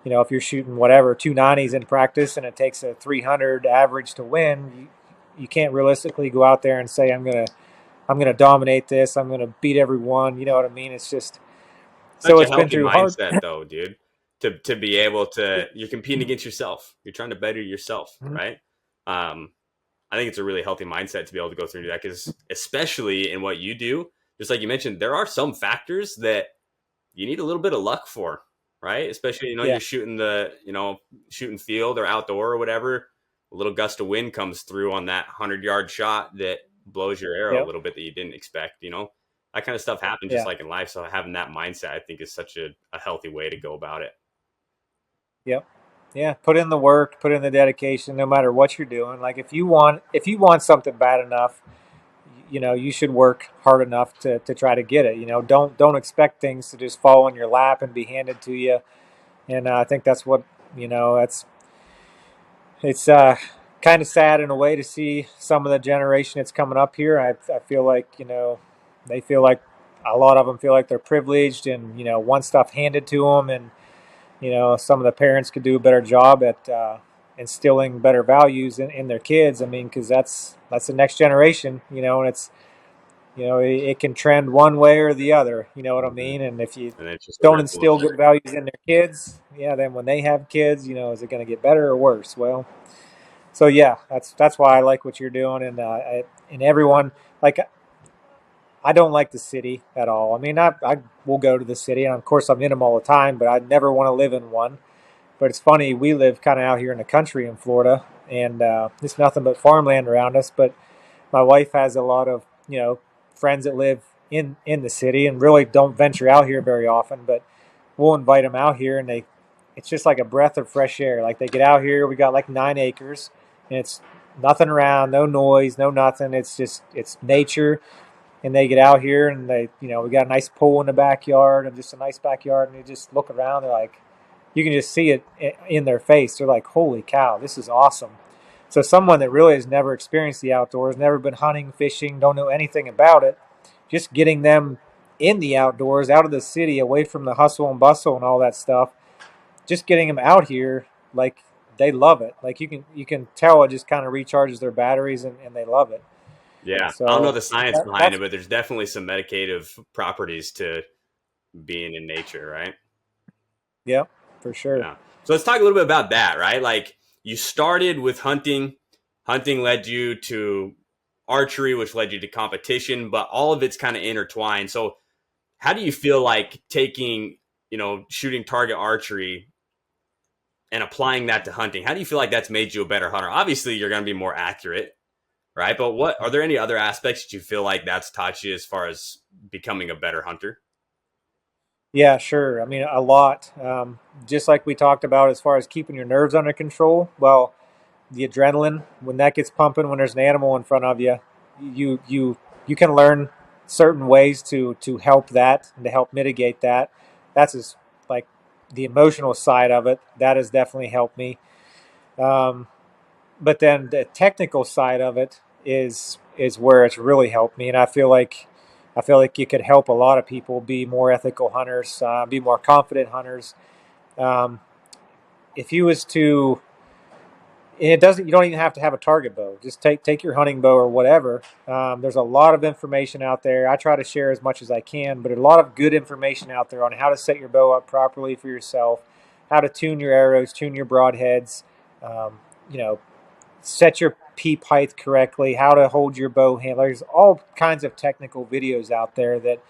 if you're shooting whatever 290s in practice and it takes a 300 average to win, you can't realistically go out there and say I'm gonna dominate this. I'm gonna beat everyone. You know what I mean? It's just so Such a it's been healthy through hard. mindset though, dude. To be able to, you're competing against yourself. You're trying to better yourself, right? I think it's a really healthy mindset to be able to go through and do that, because especially in what you do, just like you mentioned, there are some factors that you need a little bit of luck for, right? Especially, Yeah, you're shooting shooting field or outdoor or whatever. A little gust of wind comes through on that 100-yard shot that blows your arrow a yep, little bit that you didn't expect, that kind of stuff happens just yeah, like in life. So having that mindset, I think, is such a healthy way to go about it. yep, yeah. Put in the work, put in the dedication, no matter what you're doing. Like, if you want something bad enough, you should work hard enough to try to get it. Don't expect things to just fall in your lap and be handed to you. And I think that's what that's it's kind of sad in a way to see some of the generation that's coming up here. I feel like they feel like a lot of them feel like they're privileged and want stuff handed to them, and some of the parents could do a better job at instilling better values in their kids. I mean, because that's the next generation, and it's it can trend one way or the other. You know what I Hmm. mean? And if you And it's just a don't ripple instill effect. good values in their kids, yeah, then when they have kids, is it going to get better or worse? Well, so yeah, that's why I like what you're doing, and and everyone, like, I don't like the city at all. I mean, I will go to the city, and of course I'm in them all the time, but I never want to live in one. But it's funny, we live kind of out here in the country in Florida, and there's nothing but farmland around us. But my wife has a lot of friends that live in the city and really don't venture out here very often. But we'll invite them out here, and it's just like a breath of fresh air. Like, they get out here, we got like 9 acres, and it's nothing around, no noise, no nothing. It's nature, and they get out here and we got a nice pool in the backyard and just a nice backyard, and they just look around. They're like, you can just see it in their face. They're like, holy cow, this is awesome. So someone that really has never experienced the outdoors, never been hunting, fishing, don't know anything about it, just getting them in the outdoors, out of the city, away from the hustle and bustle and all that stuff, just getting them out here, like they love it. Like you can tell it just kind of recharges their batteries, and they love it. Yeah, I don't know So the science behind that's it, but there's definitely some medicative properties to being in nature, right? yeah, for sure. Yeah. So let's talk a little bit about that, right? Like you started with hunting. Hunting led you to archery, which led you to competition, but all of it's kind of intertwined. So how do you feel like taking, shooting target archery and applying that to hunting? How do you feel like that's made you a better hunter? Obviously, you're going to be more accurate, right? But what are there any other aspects that you feel like that's taught you as far as becoming a better hunter? Yeah, sure. I mean, a lot. Just like we talked about as far as keeping your nerves under control. Well, the adrenaline, when that gets pumping, when there's an animal in front of you, you you can learn certain ways to help that and to help mitigate that. That's just like the emotional side of it. That has definitely helped me. Um, but then the technical side of it is where it's really helped me, and I feel like you could help a lot of people be more ethical hunters, be more confident hunters. Um, if you was to it doesn't. You don't even have to have a target bow. Just take your hunting bow or whatever. There's a lot of information out there. I try to share as much as I can, but a lot of good information out there on how to set your bow up properly for yourself, how to tune your arrows, tune your broadheads, um, you know, set your peep height correctly, how to hold your bow handle. There's all kinds of technical videos out there that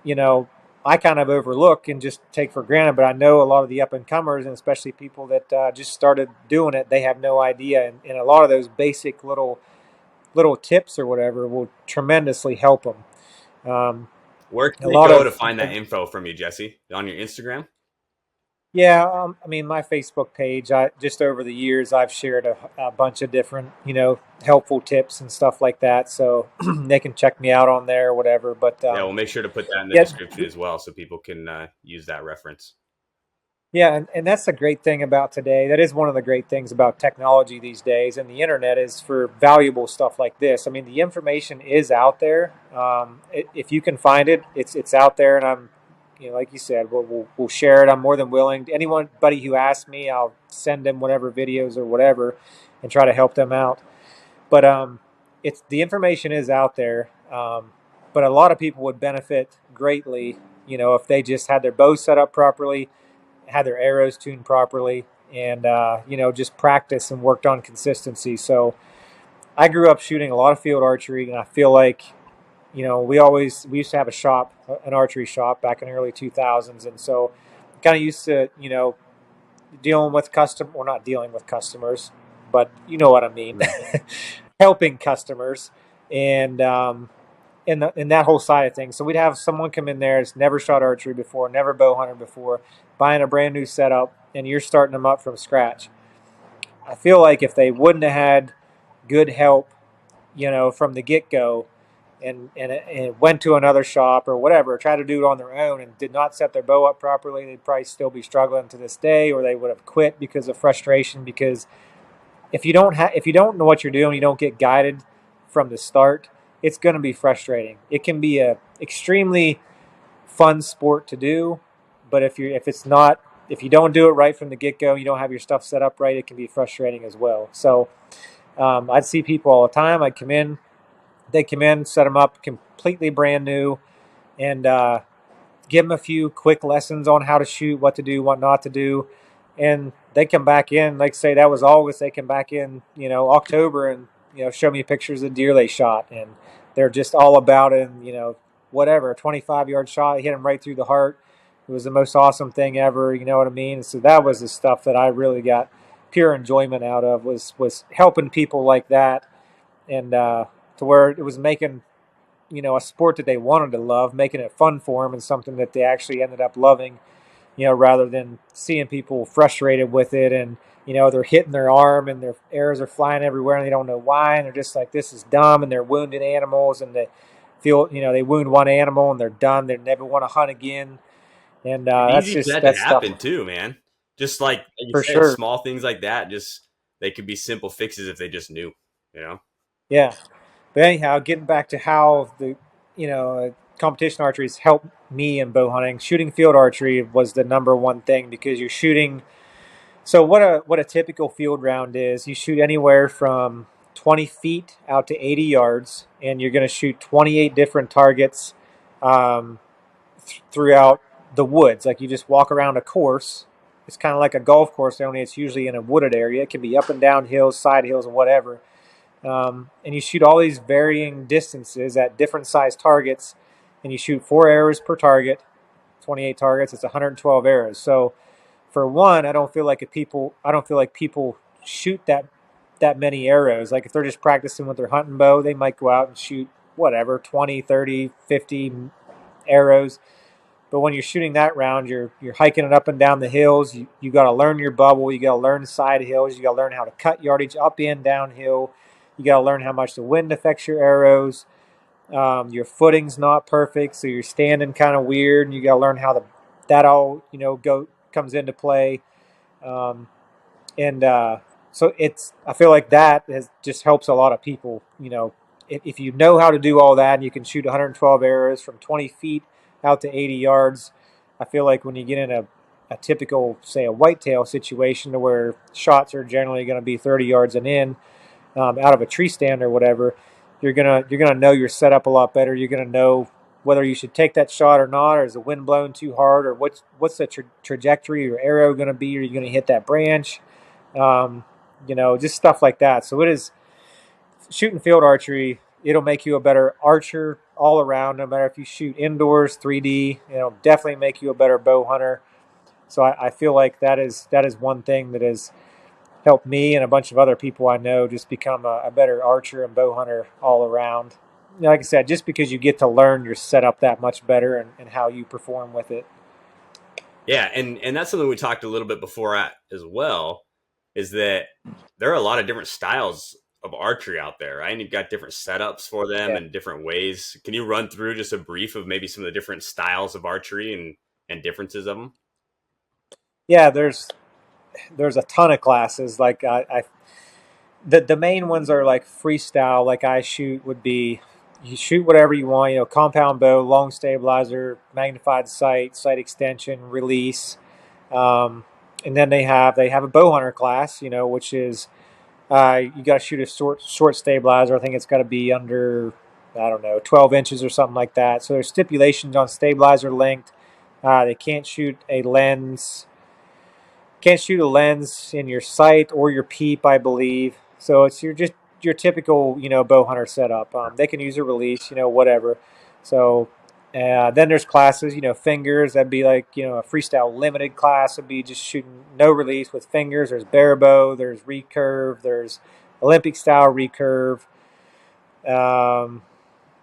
you know, I kind of overlook and just take for granted. But I know a lot of the up and comers, and especially people that just started doing it, they have no idea. And a lot of those basic little tips or whatever will tremendously help them. Where can A they lot go to of find that info from you, Jesse? On your Instagram? Yeah, I mean, my Facebook page, I just over the years, I've shared a bunch of different, helpful tips and stuff like that. So they can check me out on there or whatever. But Yeah, we'll make sure to put that in the yeah, description as well so people can use that reference. yeah, and that's the great thing about today. That is one of the great things about technology these days, and the internet is for valuable stuff like this. I mean, the information is out there. If you can find it, it's out there, and like you said, we'll share it. I'm more than willing. Anybody who asks me, I'll send them whatever videos or whatever, and try to help them out. But it's the information is out there. But a lot of people would benefit greatly, if they just had their bow set up properly, had their arrows tuned properly, and just practice and worked on consistency. So I grew up shooting a lot of field archery, and I feel like we used to have a shop, an archery shop back in the early 2000s, and so kind of used to dealing with or not dealing with customers, but you know what I mean, Mm. helping customers, and in that whole side of things. So we'd have someone come in there that's never shot archery before, never bow hunted before, buying a brand new setup, and you're starting them up from scratch. I feel like if they wouldn't have had good help, from the get go, and went to another shop or whatever, tried to do it on their own and did not set their bow up properly, they'd probably still be struggling to this day, or they would have quit because of frustration. Because if you don't know what you're doing, you don't get guided from the start, it's going to be frustrating. It can be a extremely fun sport to do, but if you don't do it right from the get go, you don't have your stuff set up right, it can be frustrating as well. So I'd see people all the time. They come in, set them up completely brand new, and give them a few quick lessons on how to shoot, what to do, what not to do, and they come back in. Like say that was August, they come back in, October, and show me pictures of deer they shot, and they're just all about it. And, whatever, a 25-yard shot hit them right through the heart. It was the most awesome thing ever. You know what I mean? So that was the stuff that I really got pure enjoyment out of was helping people like that, and to where it was making a sport that they wanted to love, making it fun for them and something that they actually ended up loving. rather than seeing people frustrated with it and, they're hitting their arm and their arrows are flying everywhere and they don't know why. And they're just like, this is dumb. And they're wounding animals and they feel, they wound one animal and they're done. They never want to hunt again. And It's that's easy for just, that to that stuff happen too, man. Just like you for said, sure. small things like that, just they could be simple fixes if they just knew, you know? Yeah. But anyhow, getting back to how competition archery has helped me in bow hunting, shooting field archery was the number one thing because you're shooting. So what a typical field round is, you shoot anywhere from 20 feet out to 80 yards, and you're going to shoot 28 different targets um, throughout the woods. Like you just walk around a course. It's kind of like a golf course, only it's usually in a wooded area. It can be up and down hills, side hills, and whatever. And you shoot all these varying distances at different size targets, and you shoot 4 arrows per target, 28 targets. It's 112 arrows. So for one, I don't feel like people shoot that many arrows. Like if they're just practicing with their hunting bow, they might go out and shoot whatever 20, 30, 50 arrows. But when you're shooting that round, you're hiking it up and down the hills. You got to learn your bubble. You got to learn side hills. You got to learn how to cut yardage up and downhill. You got to learn how much the wind affects your arrows. Your footing's not perfect, so you're standing kind of weird, and you got to learn how that all go comes into play. Um, and so I feel like that just helps a lot of people. If you know how to do all that and you can shoot 112 arrows from 20 feet out to 80 yards, I feel like when you get in a typical, say, a whitetail situation to where shots are generally going to be 30 yards and in, out of a tree stand or whatever, you're gonna know your setup a lot better. You're gonna know whether you should take that shot or not, or is the wind blowing too hard, or what's the trajectory of your arrow going to be? Are you going to hit that branch? Just stuff like that. So it is shooting field archery. It'll make you a better archer all around. No matter if you shoot indoors, 3D, definitely make you a better bow hunter. So I feel like that is one thing that has helped me and a bunch of other people I know just become a better archer and bow hunter all around. Like I said, just because you get to learn your setup that much better and how you perform with it. Yeah, and that's something we talked a little bit before at as well, is that there are a lot of different styles of archery out there, right? And you've got different setups for them Yeah, and different ways. Can you run through just a brief of maybe some of the different styles of archery and differences of them? yeah. There's a ton of classes. Like the main ones are like freestyle. Like I shoot would be, you shoot whatever you want. Compound bow, long stabilizer, magnified sight extension, release. Um, and then they have a bow hunter class, which is you got to shoot a short stabilizer. I think it's got to be under, I don't know, 12 inches or something like that. So there's stipulations on stabilizer length. They can't shoot a lens in your sight or your peep, I believe. So it's your typical bow hunter setup. They can use a release, whatever. So then there's classes, fingers. That'd be like a freestyle limited class would be just shooting no release with fingers. There's bare bow. There's recurve. There's Olympic style recurve. Um,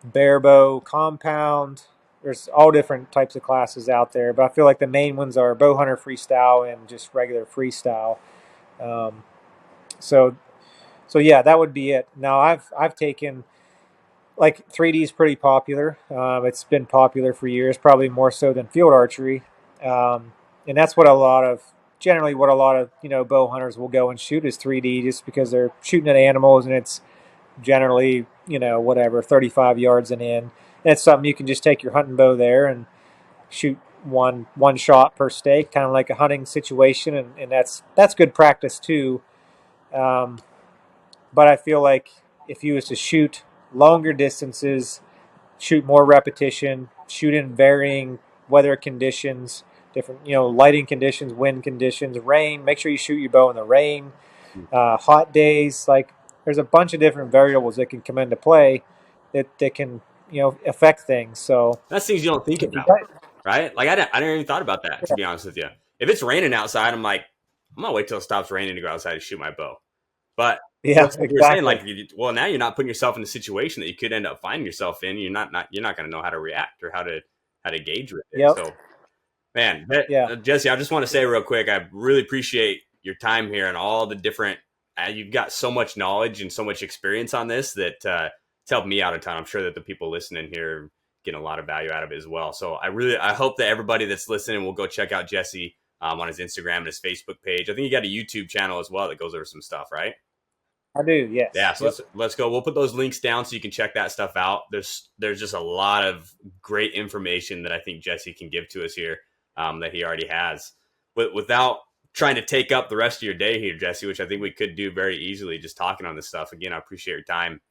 Bare bow, compound. There's all different types of classes out there, but I feel like the main ones are bow hunter freestyle and just regular freestyle. Um, so so yeah, that would be it. Now I've taken, like, 3D is pretty popular. It's been popular for years, probably more so than field archery, and that's generally what a lot of bow hunters will go and shoot is 3D, just because they're shooting at animals and it's generally, whatever, 35 yards and in. And it's something you can just take your hunting bow there and shoot one shot per stake, kind of like a hunting situation, and that's good practice too. Um, but I feel like if you was to shoot longer distances, shoot more repetition, shoot in varying weather conditions, different lighting conditions, wind conditions, rain. Make sure you shoot your bow in the rain, hot days. Like there's a bunch of different variables that can come into play that can affect things. So That's things you don't think if you about, got right? Like I didn't even thought about that, to be honest with you. If it's raining outside, I'm like, I'm gonna wait till it stops raining to go outside to shoot my bow. But yeah, just like you were saying, exactly. like, well, now you're not putting yourself in a situation that you could end up finding yourself in. You're not going to know how to react or how to gauge with it. Yep. So Man, Yeah. Jesse, I just want to say real quick, I really appreciate your time here and all the different. You've got so much knowledge and so much experience on this that it's helped me out a ton. I'm sure that the people listening here are getting a lot of value out of it as well. So I hope that everybody that's listening will go check out Jesse on his Instagram and his Facebook page. I think you got a YouTube channel as well that goes over some stuff, right? I do. Yes. Yeah, so Yep. let's go. We'll put those links down so you can check that stuff out. There's just a lot of great information that I think Jesse can give to us here that he already has. But without trying to take up the rest of your day here, Jesse, which I think we could do very easily just talking on this stuff. Again, I appreciate your time.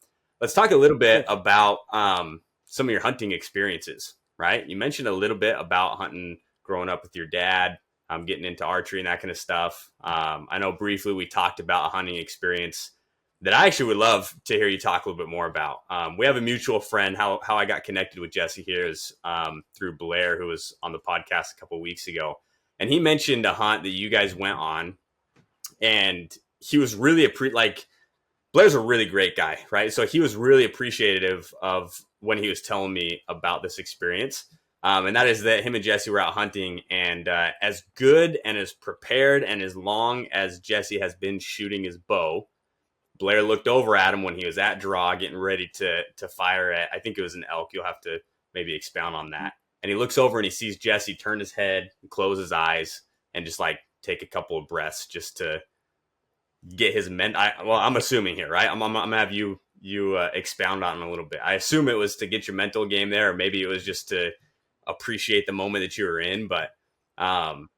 Let's talk a little bit Sure. about some of your hunting experiences. Right? You mentioned a little bit about hunting growing up with your dad, getting into archery and that kind of stuff. I know briefly we talked about a hunting experience that I actually would love to hear you talk a little bit more about. We have a mutual friend. How I got connected with Jesse here is through Blair, who was on the podcast a couple of weeks ago, and he mentioned a hunt that you guys went on, and he was really like Blair's a really great guy, right? So he was really appreciative of when he was telling me about this experience. And that is that him and Jesse were out hunting, and as good and as prepared and as long as Jesse has been shooting his bow, Blair looked over at him when he was at draw, getting ready to fire at, I think it was an elk. You'll have to maybe expound on that. And he looks over and he sees Jesse turn his head, close his eyes, and just like take a couple of breaths just to get his well, I'm assuming here, right? I'm gonna have you expound on it a little bit. I assume it was to get your mental game there, or maybe it was just to appreciate the moment that you were in. But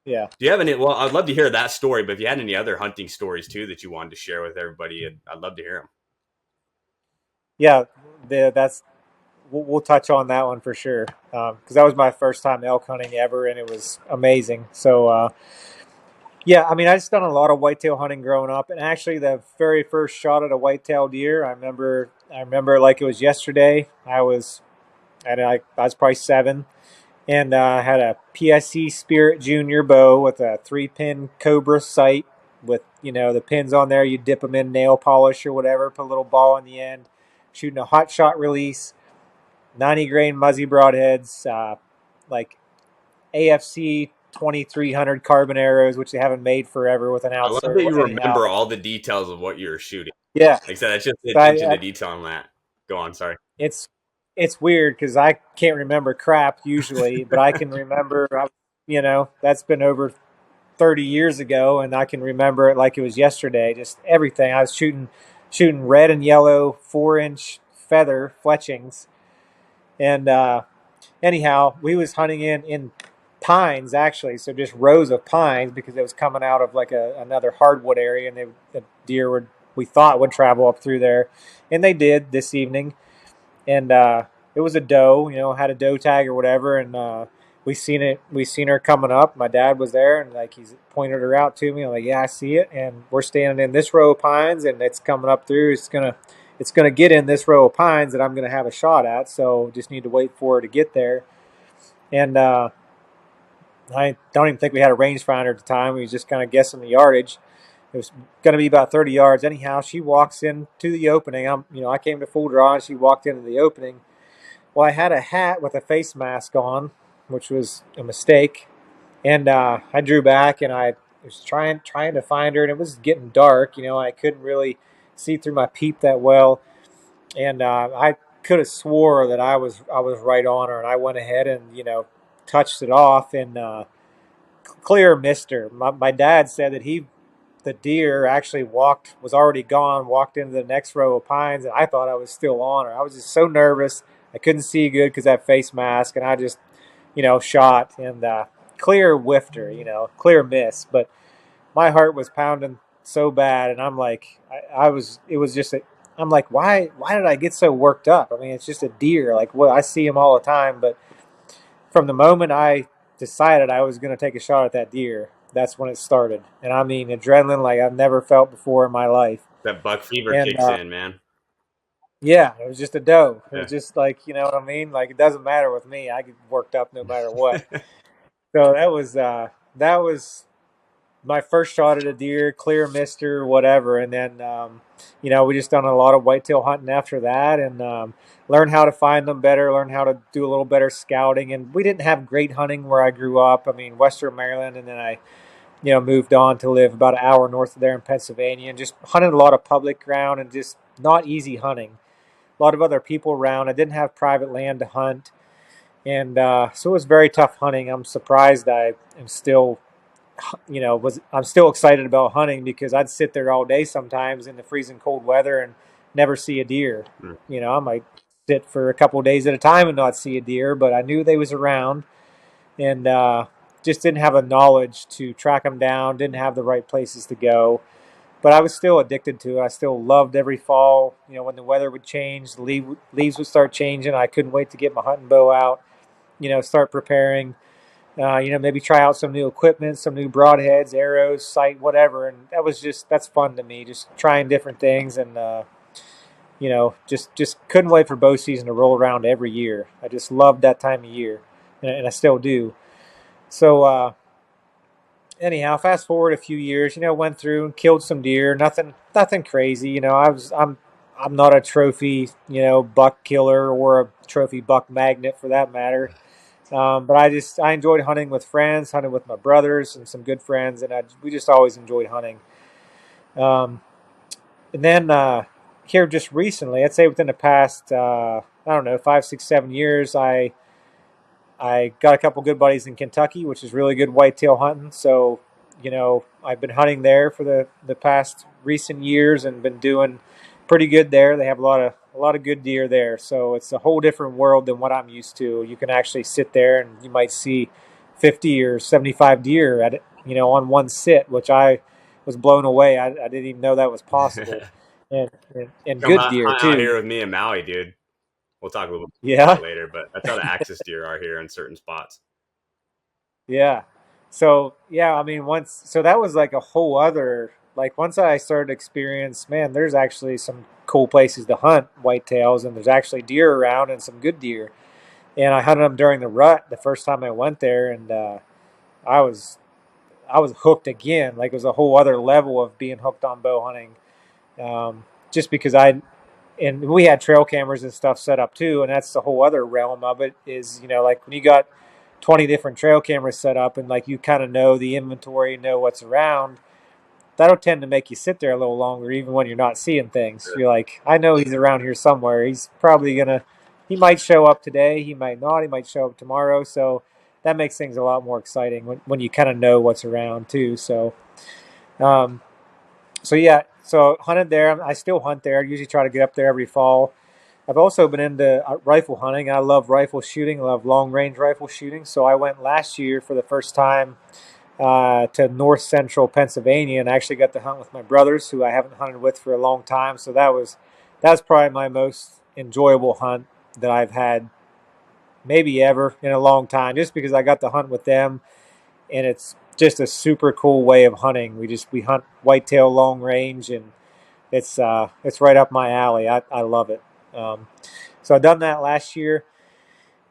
Yeah. do you have any? Well, I'd love to hear that story. But if you had any other hunting stories too that you wanted to share with everybody, I'd love to hear them. Yeah. That's we'll touch on that one for sure because that was my first time elk hunting ever, and it was amazing. So yeah, I mean, I just done a lot of whitetail hunting growing up, and actually, the very first shot at a whitetail deer, I remember like it was yesterday. I was probably 7, and I had a PSC Spirit Junior bow with a 3-pin Cobra sight with the pins on there. You dip them in nail polish or whatever, put a little ball in the end. Shooting a hot shot release, 90 grain Muzzy broadheads, like AFC 2300 carbon arrows, which they haven't made forever with an I love outsert. that you Anyhow, remember all the details of what you were shooting. yeah, Like I said, that's just the so attention to detail on that. Go on, sorry. it's it's weird because I can't remember crap usually, but I can remember. That's been over 30 years ago, and I can remember it like it was yesterday. Just everything. I was shooting red and yellow 4-inch feather fletchings, and anyhow, we was hunting in pines actually, so just rows of pines because it was coming out of like another hardwood area, and the deer we thought would travel up through there, and they did this evening, and it was a doe, had a doe tag or whatever, and we seen her coming up. My dad was there, and like he's pointed her out to me. I'm like, yeah, I see it, and we're standing in this row of pines, and it's coming up through. It's gonna get in this row of pines that I'm gonna have a shot at. So just need to wait for her to get there. And I don't even think we had a rangefinder at the time. We was just kind of guessing the yardage. It was going to be about 30 yards. Anyhow, she walks into the opening. I came to full draw, and she walked into the opening. Well, I had a hat with a face mask on, which was a mistake. And I drew back, and I was trying to find her, and it was getting dark. I couldn't really see through my peep that well, and I could have swore that I was right on her, and I went ahead and touched it off, and clear missed her. My dad said that the deer actually was already gone, walked into the next row of pines, and I thought I was still on her. I was just so nervous. I couldn't see good because that face mask, and I just, shot and clear whiffed her, clear miss. But my heart was pounding so bad, and I'm like, it was just I'm like, why did I get so worked up? I mean, it's just a deer. Like, what, I see them all the time, but from the moment I decided I was going to take a shot at that deer, that's when it started. And I mean, adrenaline like I've never felt before in my life. That buck fever And kicks in, man. yeah, it was just a doe. It was Yeah. just like, you know what I mean? Like, it doesn't matter with me. I get worked up no matter what. So that was my first shot at a deer, clear mister, whatever, and then we just done a lot of whitetail hunting after that, and learn how to find them better, learn how to do a little better scouting. And we didn't have great hunting where I grew up. I mean, Western Maryland, and then I moved on to live about an hour north of there in Pennsylvania, and just hunted a lot of public ground and just not easy hunting. A lot of other people around. I didn't have private land to hunt, and so it was very tough hunting. I'm surprised I am still I'm still excited about hunting, because I'd sit there all day sometimes in the freezing cold weather and never see a deer. Mm. I might sit for a couple of days at a time and not see a deer, but I knew they was around, and just didn't have a knowledge to track them down, didn't have the right places to go. But I was still addicted to it. I still loved every fall, when the weather would change, the leaves would start changing. I couldn't wait to get my hunting bow out, start preparing. Maybe try out some new equipment, some new broadheads, arrows, sight, whatever. And that's fun to me, just trying different things. And, just couldn't wait for bow season to roll around every year. I just loved that time of year, and I still do. So, anyhow, fast forward a few years, went through and killed some deer, nothing crazy. I'm not a trophy, buck killer, or a trophy buck magnet for that matter. But I enjoyed hunting with friends, hunting with my brothers and some good friends, and we just always enjoyed hunting. And then here just recently, I'd say within the past, I don't know, 5, 6, 7 years, I got a couple good buddies in Kentucky, which is really good whitetail hunting. So, I've been hunting there for the past recent years and been doing pretty good there. They have a lot of good deer there. So it's a whole different world than what I'm used to. You can actually sit there and you might see 50 or 75 deer at it, on one sit, which I was blown away. I didn't even know that was possible. And Come good hunt, deer hunt out too. here with me in Maui, dude. We'll talk a little bit about Yeah. that later, but that's how the axis deer are here in certain spots. Yeah. So yeah, I mean, that was like a whole other, like, once I started to experience, man, there's actually some cool places to hunt whitetails, and there's actually deer around and some good deer. And I hunted them during the rut the first time I went there, and I was I was hooked again. Like, it was a whole other level of being hooked on bow hunting. Just because and we had trail cameras and stuff set up too, and that's the whole other realm of it. Is, like, when you got 20 different trail cameras set up, and like you kind of know the inventory, know what's around, that'll tend to make you sit there a little longer, even when you're not seeing things. You're like, I know he's around here somewhere. He's probably gonna, he might show up today, he might not, he might show up tomorrow. So that makes things a lot more exciting when you kind of know what's around too. Um, so yeah, so hunted there. I still hunt there. I usually try to get up there every fall. I've also been into rifle hunting. I love rifle shooting. I love long range rifle shooting. So I went last year for the first time to north central Pennsylvania, and I actually got to hunt with my brothers, who I haven't hunted with for a long time. So that was probably my most enjoyable hunt that I've had maybe ever in a long time, just because I got to hunt with them, and it's just a super cool way of hunting. We hunt whitetail long range, and it's right up my alley. I love it. So I done that last year.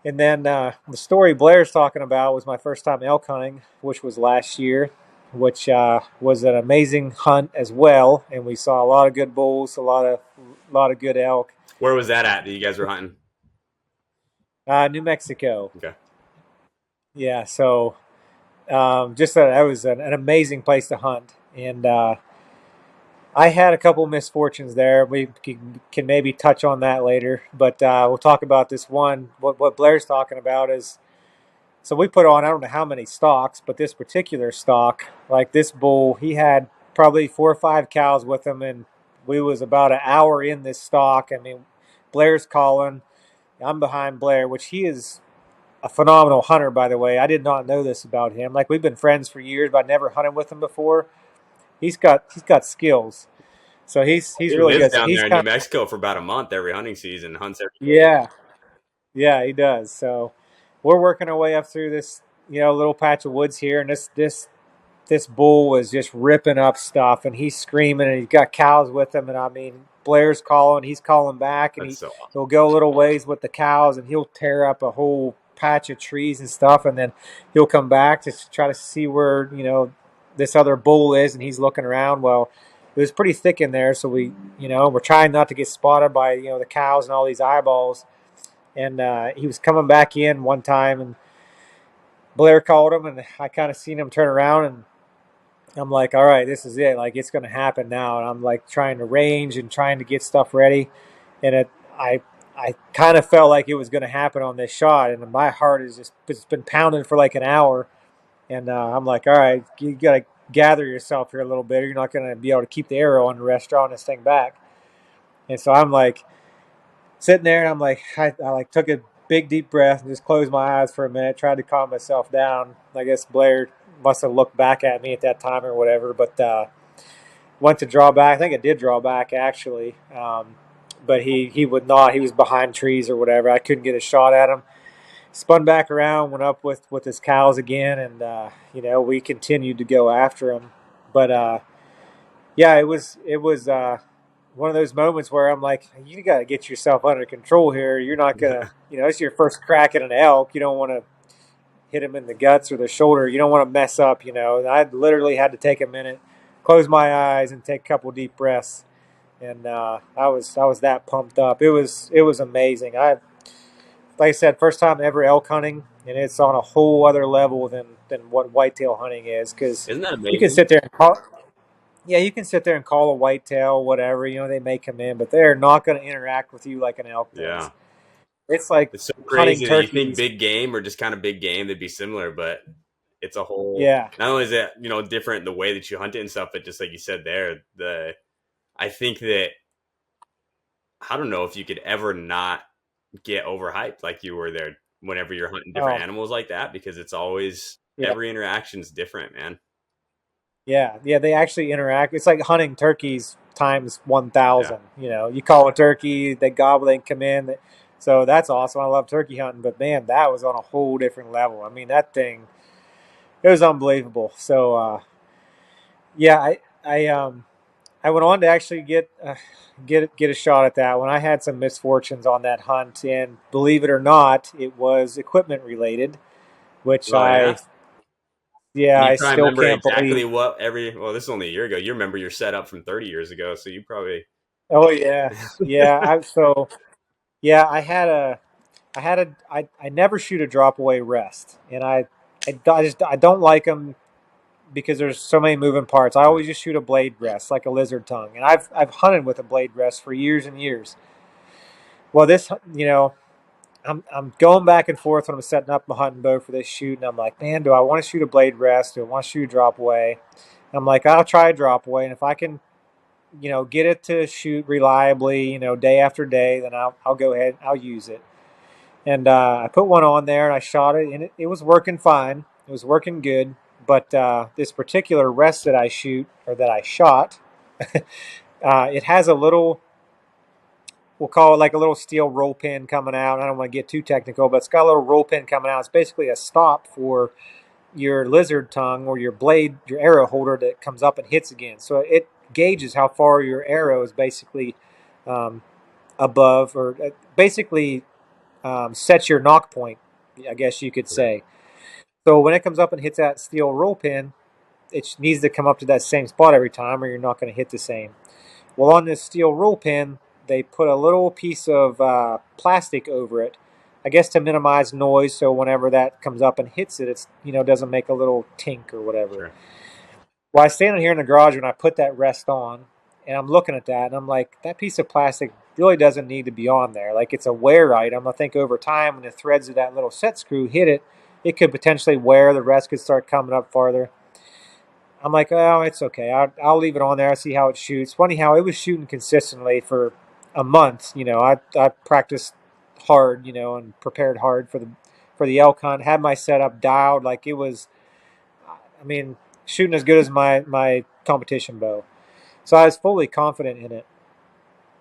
And then the story Blair's talking about was my first time elk hunting, which was last year, which was an amazing hunt as well. And we saw a lot of good bulls, a lot of good elk. Where was that at that you guys were hunting? New Mexico. Okay. Yeah, so that was an amazing place to hunt. And I had a couple misfortunes there. We can maybe touch on that later, but we'll talk about this one. What Blair's talking about is, so we put on, I don't know how many stalks, but this particular stalk, like this bull, he had probably 4 or 5 cows with him, and we was about an hour in this stalk. I mean, Blair's calling, I'm behind Blair, which he is a phenomenal hunter, by the way. I did not know this about him. Like, we've been friends for years, but I never hunted with him before. He's got skills. So he's He really lives good. So down he's there in New kind of, Mexico for about a month every hunting season, hunts every day. yeah, yeah, he does. So we're working our way up through this, little patch of woods here, and this bull was just ripping up stuff, and he's screaming, and he's got cows with him, and I mean, Blair's calling, he's calling back, and That's so he'll go a little ways with the cows, and he'll tear up a whole patch of trees and stuff, and then he'll come back to try to see where this other bull is, and he's looking around. Well, it was pretty thick in there, so we're trying not to get spotted by the cows and all these eyeballs. And he was coming back in one time, and Blair called him, and I kind of seen him turn around, and I'm like, all right, this is it. Like, it's going to happen now. And I'm like trying to range and trying to get stuff ready. And I, I kind of felt like it was going to happen on this shot. And my heart is it's been pounding for like an hour. And I'm like, all right, you got to gather yourself here a little bit. Or you're not going to be able to keep the arrow on the rest, drawing this thing back. And so I'm like sitting there, and I'm like, I like took a big deep breath and just closed my eyes for a minute, tried to calm myself down. I guess Blair must have looked back at me at that time or whatever, but went to draw back. I think it did draw back actually, but he would not. He was behind trees or whatever. I couldn't get a shot at him. Spun back around, went up with his cows again, and we continued to go after him. But yeah, it was one of those moments where I'm like, you got to get yourself under control here. You're not gonna, it's your first crack at an elk. You don't want to hit him in the guts or the shoulder. You don't want to mess up. I literally had to take a minute, close my eyes, and take a couple deep breaths. And I was that pumped up. It was amazing. Like I said, first time ever elk hunting, and it's on a whole other level than what whitetail hunting is, because Isn't that you can amazing? sit there and call. Yeah, you can sit there and call a whitetail, whatever. They may come in, but they're not going to interact with you like an elk does. Yeah. It's like It's so hunting crazy that you think turkeys. big game or just kind of big game, they'd be similar, but it's a whole, Yeah. not only is it, different the way that you hunt it and stuff, but just like you said there, I think that, I don't know if you could ever not get overhyped like you were there whenever you're hunting different Oh, animals like that, because it's always, yeah. every interaction's different, man. Yeah. Yeah. They actually interact. It's like hunting turkeys times Yeah. 1,000. You call a turkey, they gobble, they come in. So that's awesome. I love turkey hunting, but man, that was on a whole different level. I mean, that thing, it was unbelievable. So, yeah, I went on to actually get a shot at that one. I had some misfortunes on that hunt, and believe it or not, it was equipment related, which Oh, yeah. Can you I try and still remember can't believe. exactly well, this is only a year ago. You remember your setup from 30 years ago, so you probably, Oh yeah, yeah. I never shoot a drop away rest, and I don't like them because there's so many moving parts. I always just shoot a blade rest, like a lizard tongue, and I've hunted with a blade rest for years and years. Well, I'm going back and forth when I'm setting up my hunting bow for this shoot, and I'm like, man, do I want to shoot a blade rest? Do I want to shoot a drop away? I'm like, I'll try a drop away, and if I can, get it to shoot reliably, day after day, then I'll go ahead, I'll use it. And I put one on there, and I shot it, and it was working fine. It was working good, but this particular rest that I shoot or that I shot, it has a little, we'll call it like a little steel roll pin coming out. I don't want to get too technical, but it's got a little roll pin coming out. It's basically a stop for your lizard tongue or your blade, your arrow holder that comes up and hits again. So it gauges how far your arrow is basically um, above, or basically sets your knock point, I guess you could okay, say. So when it comes up and hits that steel roll pin, it needs to come up to that same spot every time, or you're not going to hit the same. Well, on this steel roll pin, they put a little piece of plastic over it, I guess to minimize noise. So whenever that comes up and hits it, it's doesn't make a little tink or whatever. sure. Well, I stand here in the garage when I put that rest on, and I'm looking at that, and I'm like, that piece of plastic really doesn't need to be on there. Like, it's a wear item. I think over time, when the threads of that little set screw hit it, it could potentially wear. The rest could start coming up farther. I'm like, oh, it's okay. I'll leave it on there. See how it shoots. Funny how it was shooting consistently for a month. I practiced hard, and prepared hard for the elk hunt. Had my setup dialed like it was. I mean, shooting as good as my competition bow. So I was fully confident in it.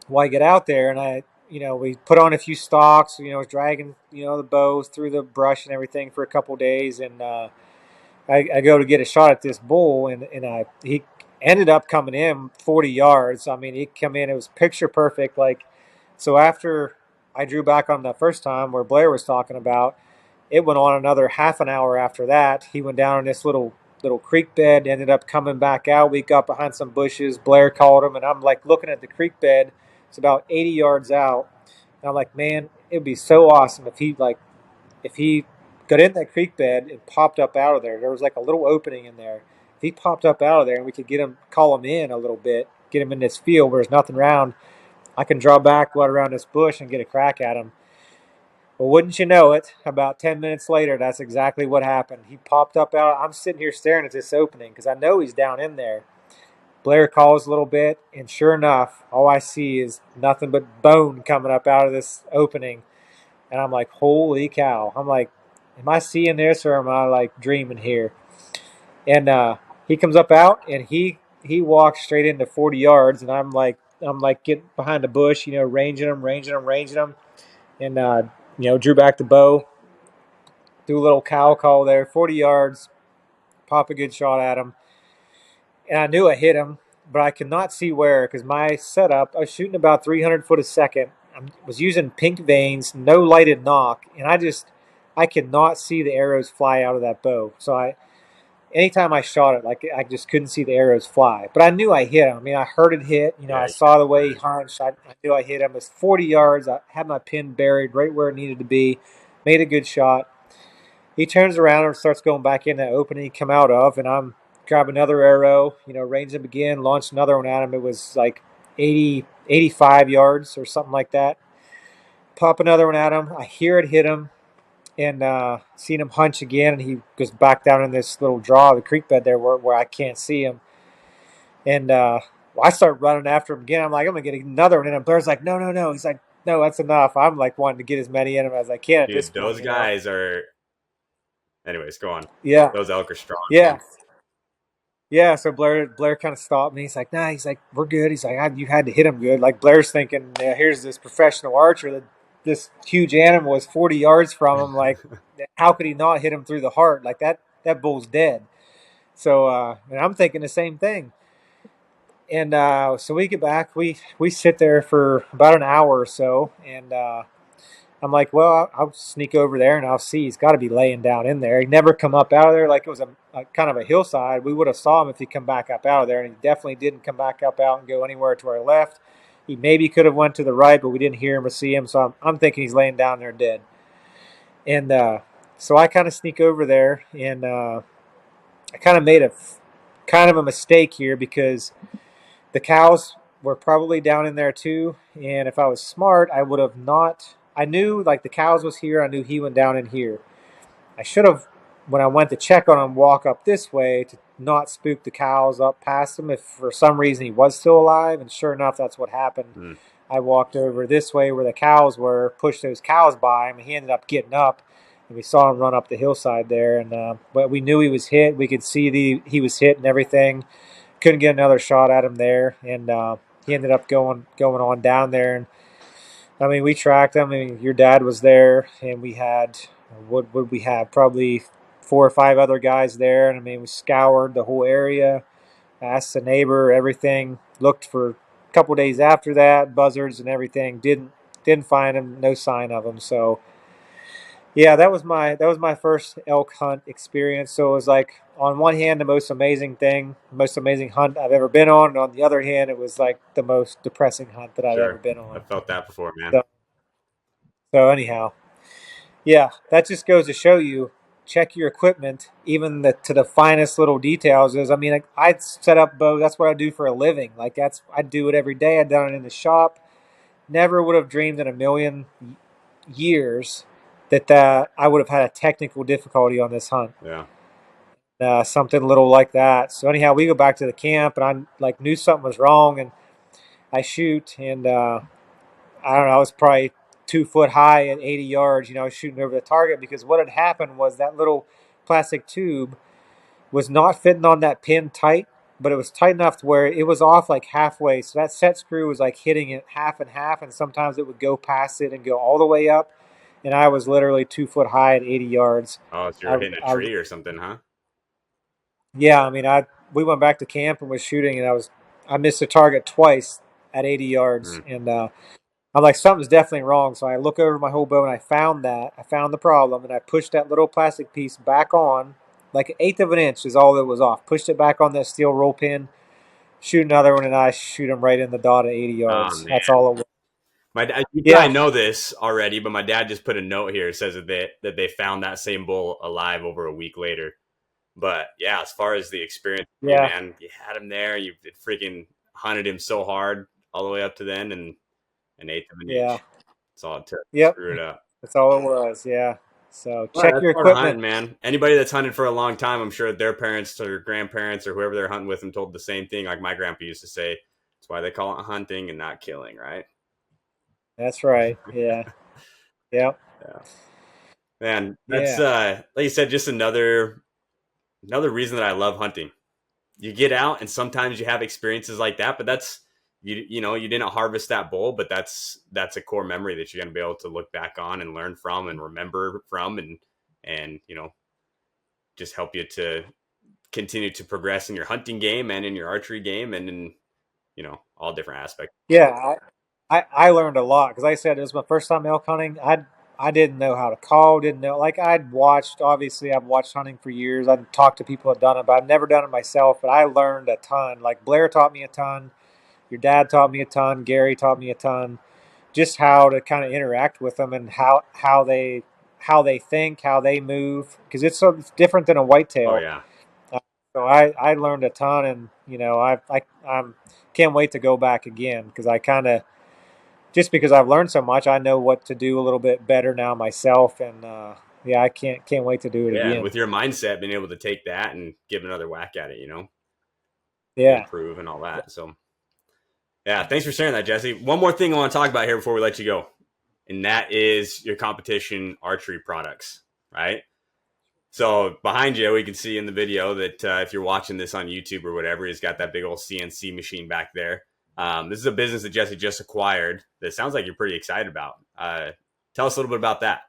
Well, I get out there and we put on a few stalks. Was dragging the bows through the brush and everything for a couple days, and I go to get a shot at this bull, and he ended up coming in 40 yards. I mean, he come in, it was picture perfect. Like, so after I drew back on the first time where Blair was talking about, it went on another half an hour after that. He went down in this little little creek bed, ended up coming back out. We got behind some bushes. Blair called him, and I'm like looking at the creek bed. It's about 80 yards out. And I'm like, man, it would be so awesome if he got in that creek bed and popped up out of there. There was like a little opening in there. If he popped up out of there and we could call him in a little bit, get him in this field where there's nothing around, I can draw back, go out around this bush and get a crack at him. Well, wouldn't you know it, about 10 minutes later, that's exactly what happened. He popped up out. I'm sitting here staring at this opening because I know he's down in there. Blair calls a little bit, and sure enough, all I see is nothing but bone coming up out of this opening. And I'm like, holy cow. I'm like, am I seeing this or am I like dreaming here? And he comes up out and he walks straight into 40 yards, and I'm like getting behind the bush, ranging him, and drew back the bow, do a little cow call there, 40 yards, pop a good shot at him, and I knew I hit him, but I could not see where because my setup, I was shooting about 300 foot a second. I was using pink veins, no lighted knock, and I could not see the arrows fly out of that bow. So anytime I shot it, like I just couldn't see the arrows fly. But I knew I hit him. I mean, I heard it hit. I Yeah. saw the way he hunched. I knew I hit him. It was 40 yards. I had my pin buried right where it needed to be. Made a good shot. He turns around and starts going back in that opening he come out of, and I'm grab another arrow, range him again, launch another one at him. It was like 80, 85 yards or something like that. Pop another one at him. I hear it hit him, and seen him hunch again, and he goes back down in this little draw of the creek bed there where I can't see him. And I start running after him again. I'm like, I'm going to get another one in him. Blair's like, no, no, no. He's like, no, that's enough. I'm like wanting to get as many in him as I can at this Dude, point, those guys are. Anyways, go on. Yeah. Those elk are strong, Yeah. man. Yeah, so Blair kind of stopped me. He's like, nah, he's like, we're good. He's like, you had to hit him good. Like Blair's thinking, yeah, here's this professional archer that this huge animal is 40 yards from him. Like, how could he not hit him through the heart? Like that bull's dead. So, and I'm thinking the same thing. And so we get back. We sit there for about an hour or so, and I'm like, well, I'll sneak over there and I'll see. He's got to be laying down in there. He never come up out of there like it was a kind of a hillside. We would have saw him if he come back up out of there, and he definitely didn't come back up out and go anywhere to our left. He maybe could have went to the right, but we didn't hear him or see him. So I'm thinking he's laying down there dead. And so I kind of sneak over there, and I kind of made a mistake here because the cows were probably down in there too. And if I was smart, I would have not. I knew like the cows was here. I knew he went down in here. I should have, when I went to check on him, walk up this way to not spook the cows up past him if for some reason he was still alive. And sure enough, that's what happened. Mm. I walked over this way where the cows were, pushed those cows by him, and he ended up getting up. And we saw him run up the hillside there. And but we knew he was hit. We could see he was hit and everything. Couldn't get another shot at him there, and he ended up going on down there. And I mean, we tracked him. I mean, your dad was there, and we had what would we have? Probably 4 or 5 other guys there. And I mean, we scoured the whole area, asked the neighbor, everything. Looked for a couple days after that, buzzards and everything. Didn't find him. No sign of him. So yeah, that was my first elk hunt experience. So it was like on one hand the most amazing hunt I've ever been on, and on the other hand it was like the most depressing hunt that I've ever Sure. been on. I've felt that before, man. So anyhow, yeah, that just goes to show you check your equipment even to the finest little details. Is I mean I set up bows. That's what I do for a living. Like I do it every day. I've done it in the shop. Never would have dreamed in a million years that I would have had a technical difficulty on this hunt. Yeah. Something little like that. So anyhow, we go back to the camp, and I like knew something was wrong, and I shoot, and I don't know, I was probably 2 foot high at 80 yards. I was shooting over the target because what had happened was that little plastic tube was not fitting on that pin tight, but it was tight enough to where it was off like halfway. So that set screw was like hitting it half and half, and sometimes it would go past it and go all the way up. And I was literally 2 foot high at 80 yards. Oh, so you were hitting a tree or something, huh? Yeah, I mean, we went back to camp and was shooting, and I missed the target twice at 80 yards, and I'm like, something's definitely wrong. So I look over my whole bow, and I found the problem, and I pushed that little plastic piece back on, like an eighth of an inch is all that was off. Pushed it back on that steel roll pin, shoot another one, and I shoot them right in the dot at 80 Oh yards. man, That's all it was. you Yeah, probably know this already, but my dad just put a note here. It says that they found that same bull alive over a week later. But yeah, as far as the experience, hey yeah, man, you had him there. You freaking hunted him so hard all the way up to then, and an eighth of an yeah, inch. That's all it took. yep. Screw it up. That's all it was. Yeah. So But check that's your part of equipment. hunting, man. Anybody that's hunted for a long time, I'm sure their parents or grandparents or whoever they're hunting with them told the same thing. Like my grandpa used to say, "That's why they call it hunting and not killing, right?" That's right. Yeah. Yep. Yeah, man. That's Yeah. like you said, just another reason that I love hunting. You get out and sometimes you have experiences like that, but that's you didn't harvest that bull, but that's a core memory that you're going to be able to look back on and learn from and remember from, and just help you to continue to progress in your hunting game and in your archery game and in all different aspects. Yeah. I learned a lot because like I said it was my first time elk hunting. I didn't know how to call, didn't know like obviously I've watched hunting for years. I've talked to people who've done it, but I've never done it myself. But I learned a ton. Like Blair taught me a ton. Your dad taught me a ton. Gary taught me a ton. Just how to kind of interact with them and how they think, how they move, because it's different than a Oh whitetail. yeah, So I learned a ton, and I'm can't wait to go back again because I kind of just because I've learned so much, I know what to do a little bit better now myself, and yeah, I can't wait to do it yeah. And again. with your mindset, being able to take that and give another whack at it, Yeah, improve and all that. So yeah, thanks for sharing that, Jesse. One more thing I want to talk about here before we let you go, and that is your competition archery products, right? So behind you, we can see in the video that if you're watching this on YouTube or whatever, he's got that big old CNC machine back there. This is a business that Jesse just acquired that sounds like you're pretty excited about. Tell us a little bit about that.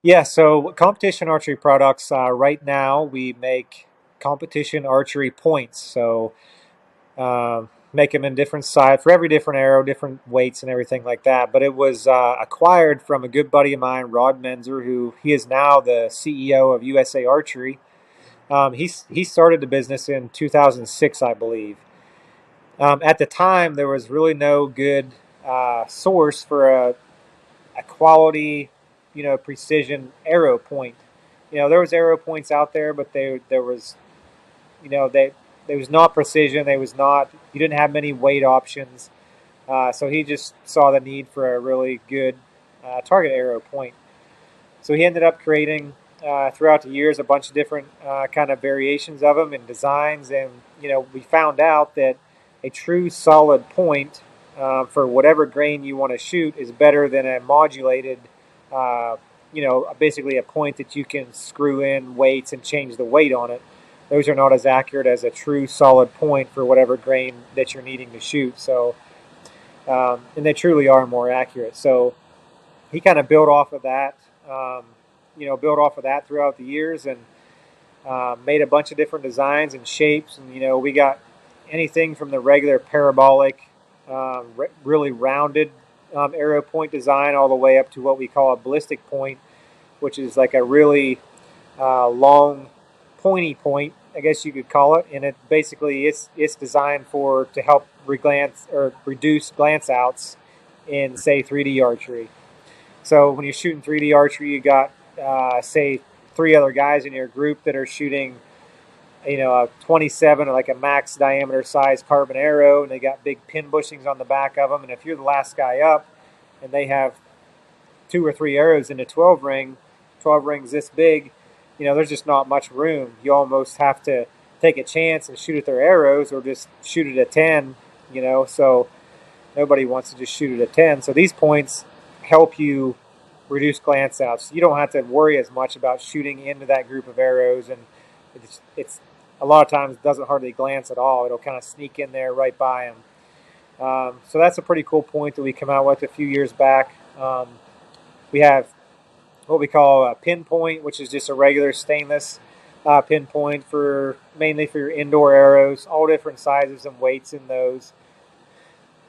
yeah. So competition archery products. Right now, we make competition archery points. So make them in different size for every different arrow, different weights, and everything like that. But it was acquired from a good buddy of mine, Rod Menzer, who he is now the CEO of USA Archery. He started the business in 2006, I believe. At the time, there was really no good source for a quality, precision arrow point. There was arrow points out there, but there was, there was not precision. There was not. You didn't have many weight options. So he just saw the need for a really good target arrow point. So he ended up creating throughout the years a bunch of different kind of variations of them and designs, and we found out that a true solid point for whatever grain you want to shoot is better than a modulated, basically a point that you can screw in weights and change the weight on it. Those are not as accurate as a true solid point for whatever grain that you're needing to shoot. So, and they truly are more accurate. So he kind of built off of that, built off of that throughout the years, and made a bunch of different designs and shapes. And we got anything from the regular parabolic, really rounded arrow point design, all the way up to what we call a ballistic point, which is like a really long, pointy point, I guess you could call it. And it basically it's designed to help reglance or reduce glance outs in say 3D archery. So when you're shooting 3D archery, you got say three other guys in your group that are shooting, a 27 or like a max diameter size carbon arrow, and they got big pin bushings on the back of them. And if you're the last guy up, and they have two or three arrows in a 12 ring, 12 rings this big, there's just not much room. You almost have to take a chance and shoot at their arrows, or just shoot it at 10. So nobody wants to just shoot it at 10. So these points help you reduce glance outs. You don't have to worry as much about shooting into that group of arrows, and it's a lot of times it doesn't hardly glance at all. It'll kind of sneak in there right by them. So that's a pretty cool point that we come out with a few years back. We have what we call a pinpoint, which is just a regular stainless pinpoint for mainly for your indoor arrows, all different sizes and weights in those.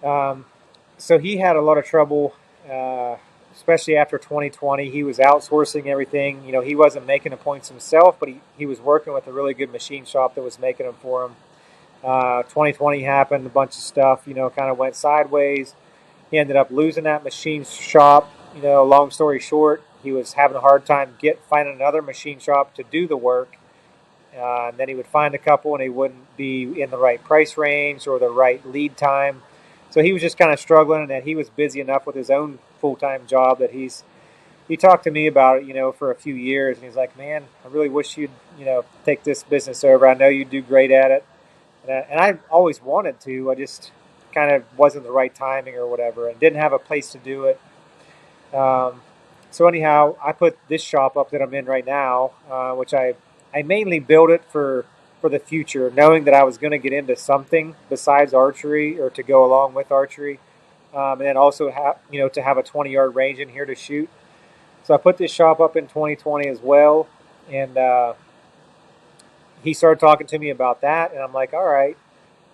So he had a lot of trouble especially after 2020, he was outsourcing everything. He wasn't making the points himself, but he was working with a really good machine shop that was making them for him. 2020 happened, a bunch of stuff, kind of went sideways. He ended up losing that machine shop. Long story short, he was having a hard time finding another machine shop to do the work. And then he would find a couple, and he wouldn't be in the right price range or the right lead time. So he was just kind of struggling, and then he was busy enough with his own full-time job that he talked to me about it, for a few years, and he's like, "Man, I really wish you'd, take this business over. I know you do great at it." And I always wanted to. I just kind of wasn't the right timing or whatever, and didn't have a place to do it. So anyhow, I put this shop up that I'm in right now, which I mainly built it for the future, knowing that I was going to get into something besides archery or to go along with archery, and then also to have a 20-yard range in here to shoot. So I put this shop up in 2020 as well, and he started talking to me about that, and I'm like, all right.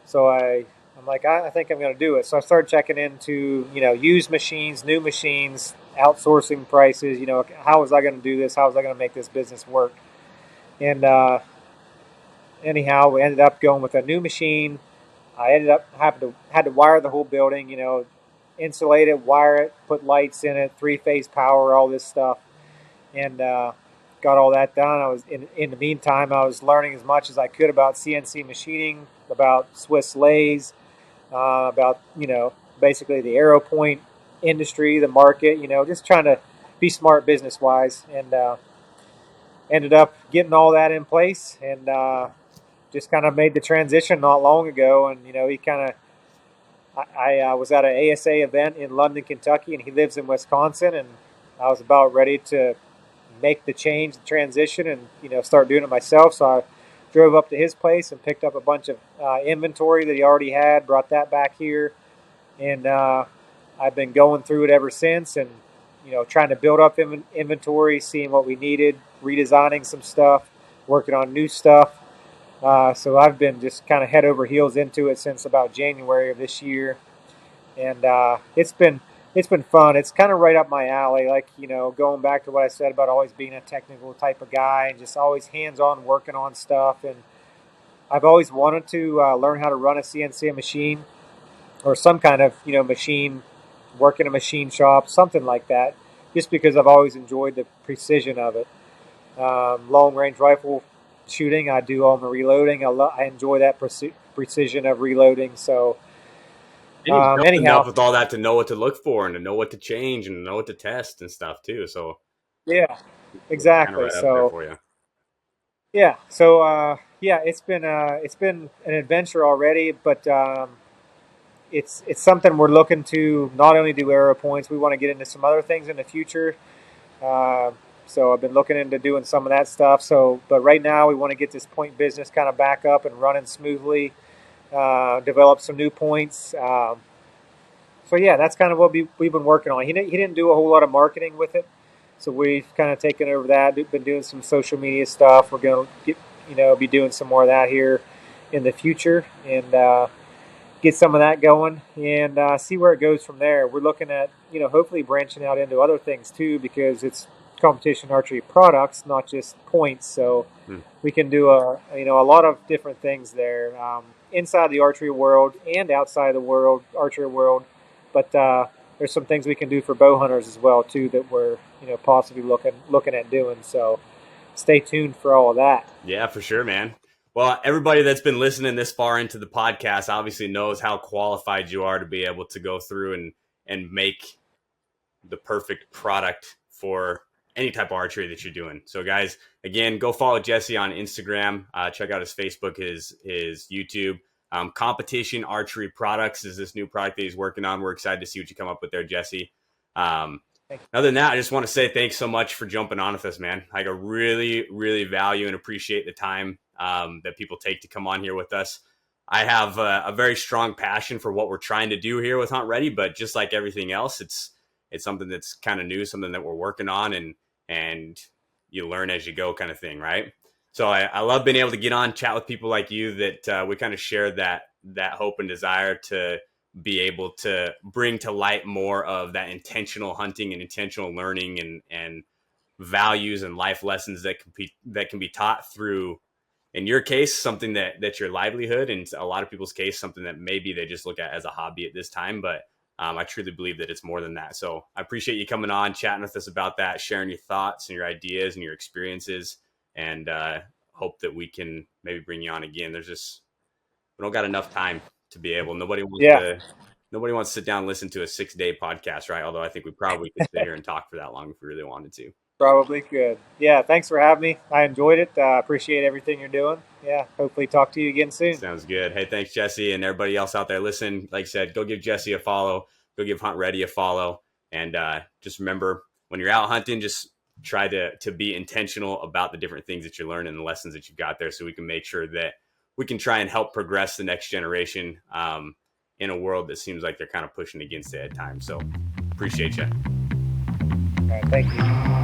So I'm like, I think I'm going to do it. So I started checking into, used machines, new machines, outsourcing prices. How was I going to do this? How was I going to make this business work? And anyhow, we ended up going with a new machine. I ended up had to wire the whole building, insulate it, wire it, put lights in it, 3-phase power, all this stuff, and got all that done. I was in the meantime, I was learning as much as I could about CNC machining, about Swiss lathes, about basically the arrow point industry, the market. Just trying to be smart business wise, and ended up getting all that in place, and just kind of made the transition not long ago. And he kind of I was at an ASA event in London, Kentucky, and he lives in Wisconsin, and I was about ready to make the change, the transition, and start doing it myself. So I drove up to his place and picked up a bunch of inventory that he already had, brought that back here, and I've been going through it ever since, and trying to build up inventory, seeing what we needed, redesigning some stuff, working on new stuff. So I've been just kind of head over heels into it since about January of this year, and it's been fun. It's kind of right up my alley. Like going back to what I said about always being a technical type of guy and just always hands-on working on stuff. And I've always wanted to learn how to run a CNC machine or some kind of machine, work in a machine shop, something like that. Just because I've always enjoyed the precision of it. Long range rifle shooting, I do all my reloading. I enjoy that precision of reloading. So And you've built enough anyhow, with all that to know what to look for and to know what to change and to know what to test and stuff too. So yeah, it's kind of exactly. right up there So for you. yeah, so yeah, it's been an adventure already, but it's something we're looking to not only do arrow points. We want to get into some other things in the future. Uh, so I've been looking into doing some of that stuff. So, but right now we want to get this point business kind of back up and running smoothly. Develop some new points. So yeah, that's kind of what we've been working on. He didn't do a whole lot of marketing with it, so we've kind of taken over that. We've been doing some social media stuff. We're going to be doing some more of that here in the future, and get some of that going, and see where it goes from there. We're looking at hopefully branching out into other things too, because it's competition archery products, not just points. So we can do a lot of different things there, inside the archery world and outside the archery world. But there's some things we can do for bow hunters as well too that we're possibly looking at doing. So stay tuned for all of that. Yeah, for sure, man. Well, everybody that's been listening this far into the podcast obviously knows how qualified you are to be able to go through and make the perfect product for any type of archery that you're doing. So guys, again, go follow Jesse on Instagram. Check out his Facebook, his YouTube. Competition Archery Products is this new product that he's working on. We're excited to see what you come up with there, Jesse. Other than that, I just want to say thanks so much for jumping on with us, man. I really, really value and appreciate the time that people take to come on here with us. I have a very strong passion for what we're trying to do here with Hunt Ready, but just like everything else, it's something that's kind of new, something that we're working on, and you learn as you go kind of thing, right? So I love being able to get on, chat with people like you that we kind of share that hope and desire to be able to bring to light more of that intentional hunting and intentional learning and values and life lessons that can be taught through, in your case, something that's your livelihood, and a lot of people's case, something that maybe they just look at as a hobby at this time. But I truly believe that it's more than that. So I appreciate you coming on, chatting with us about that, sharing your thoughts and your ideas and your experiences, and hope that we can maybe bring you on again. We don't got enough time to be able. Yeah, Nobody wants to sit down and listen to a 6-day podcast, right? Although I think we probably could sit here and talk for that long if we really wanted to. probably could. Yeah, thanks for having me. I enjoyed it. Appreciate everything you're doing. Yeah, hopefully talk to you again soon. Sounds good. Hey, thanks, Jesse, and everybody else out there. Listen, like I said, go give Jesse a follow. Go give Hunt Ready a follow. And just remember, when you're out hunting, just try to be intentional about the different things that you're learning and the lessons that you've got there, so we can make sure that we can try and help progress the next generation in a world that seems like they're kind of pushing against it at times. So appreciate you. All right, thank you.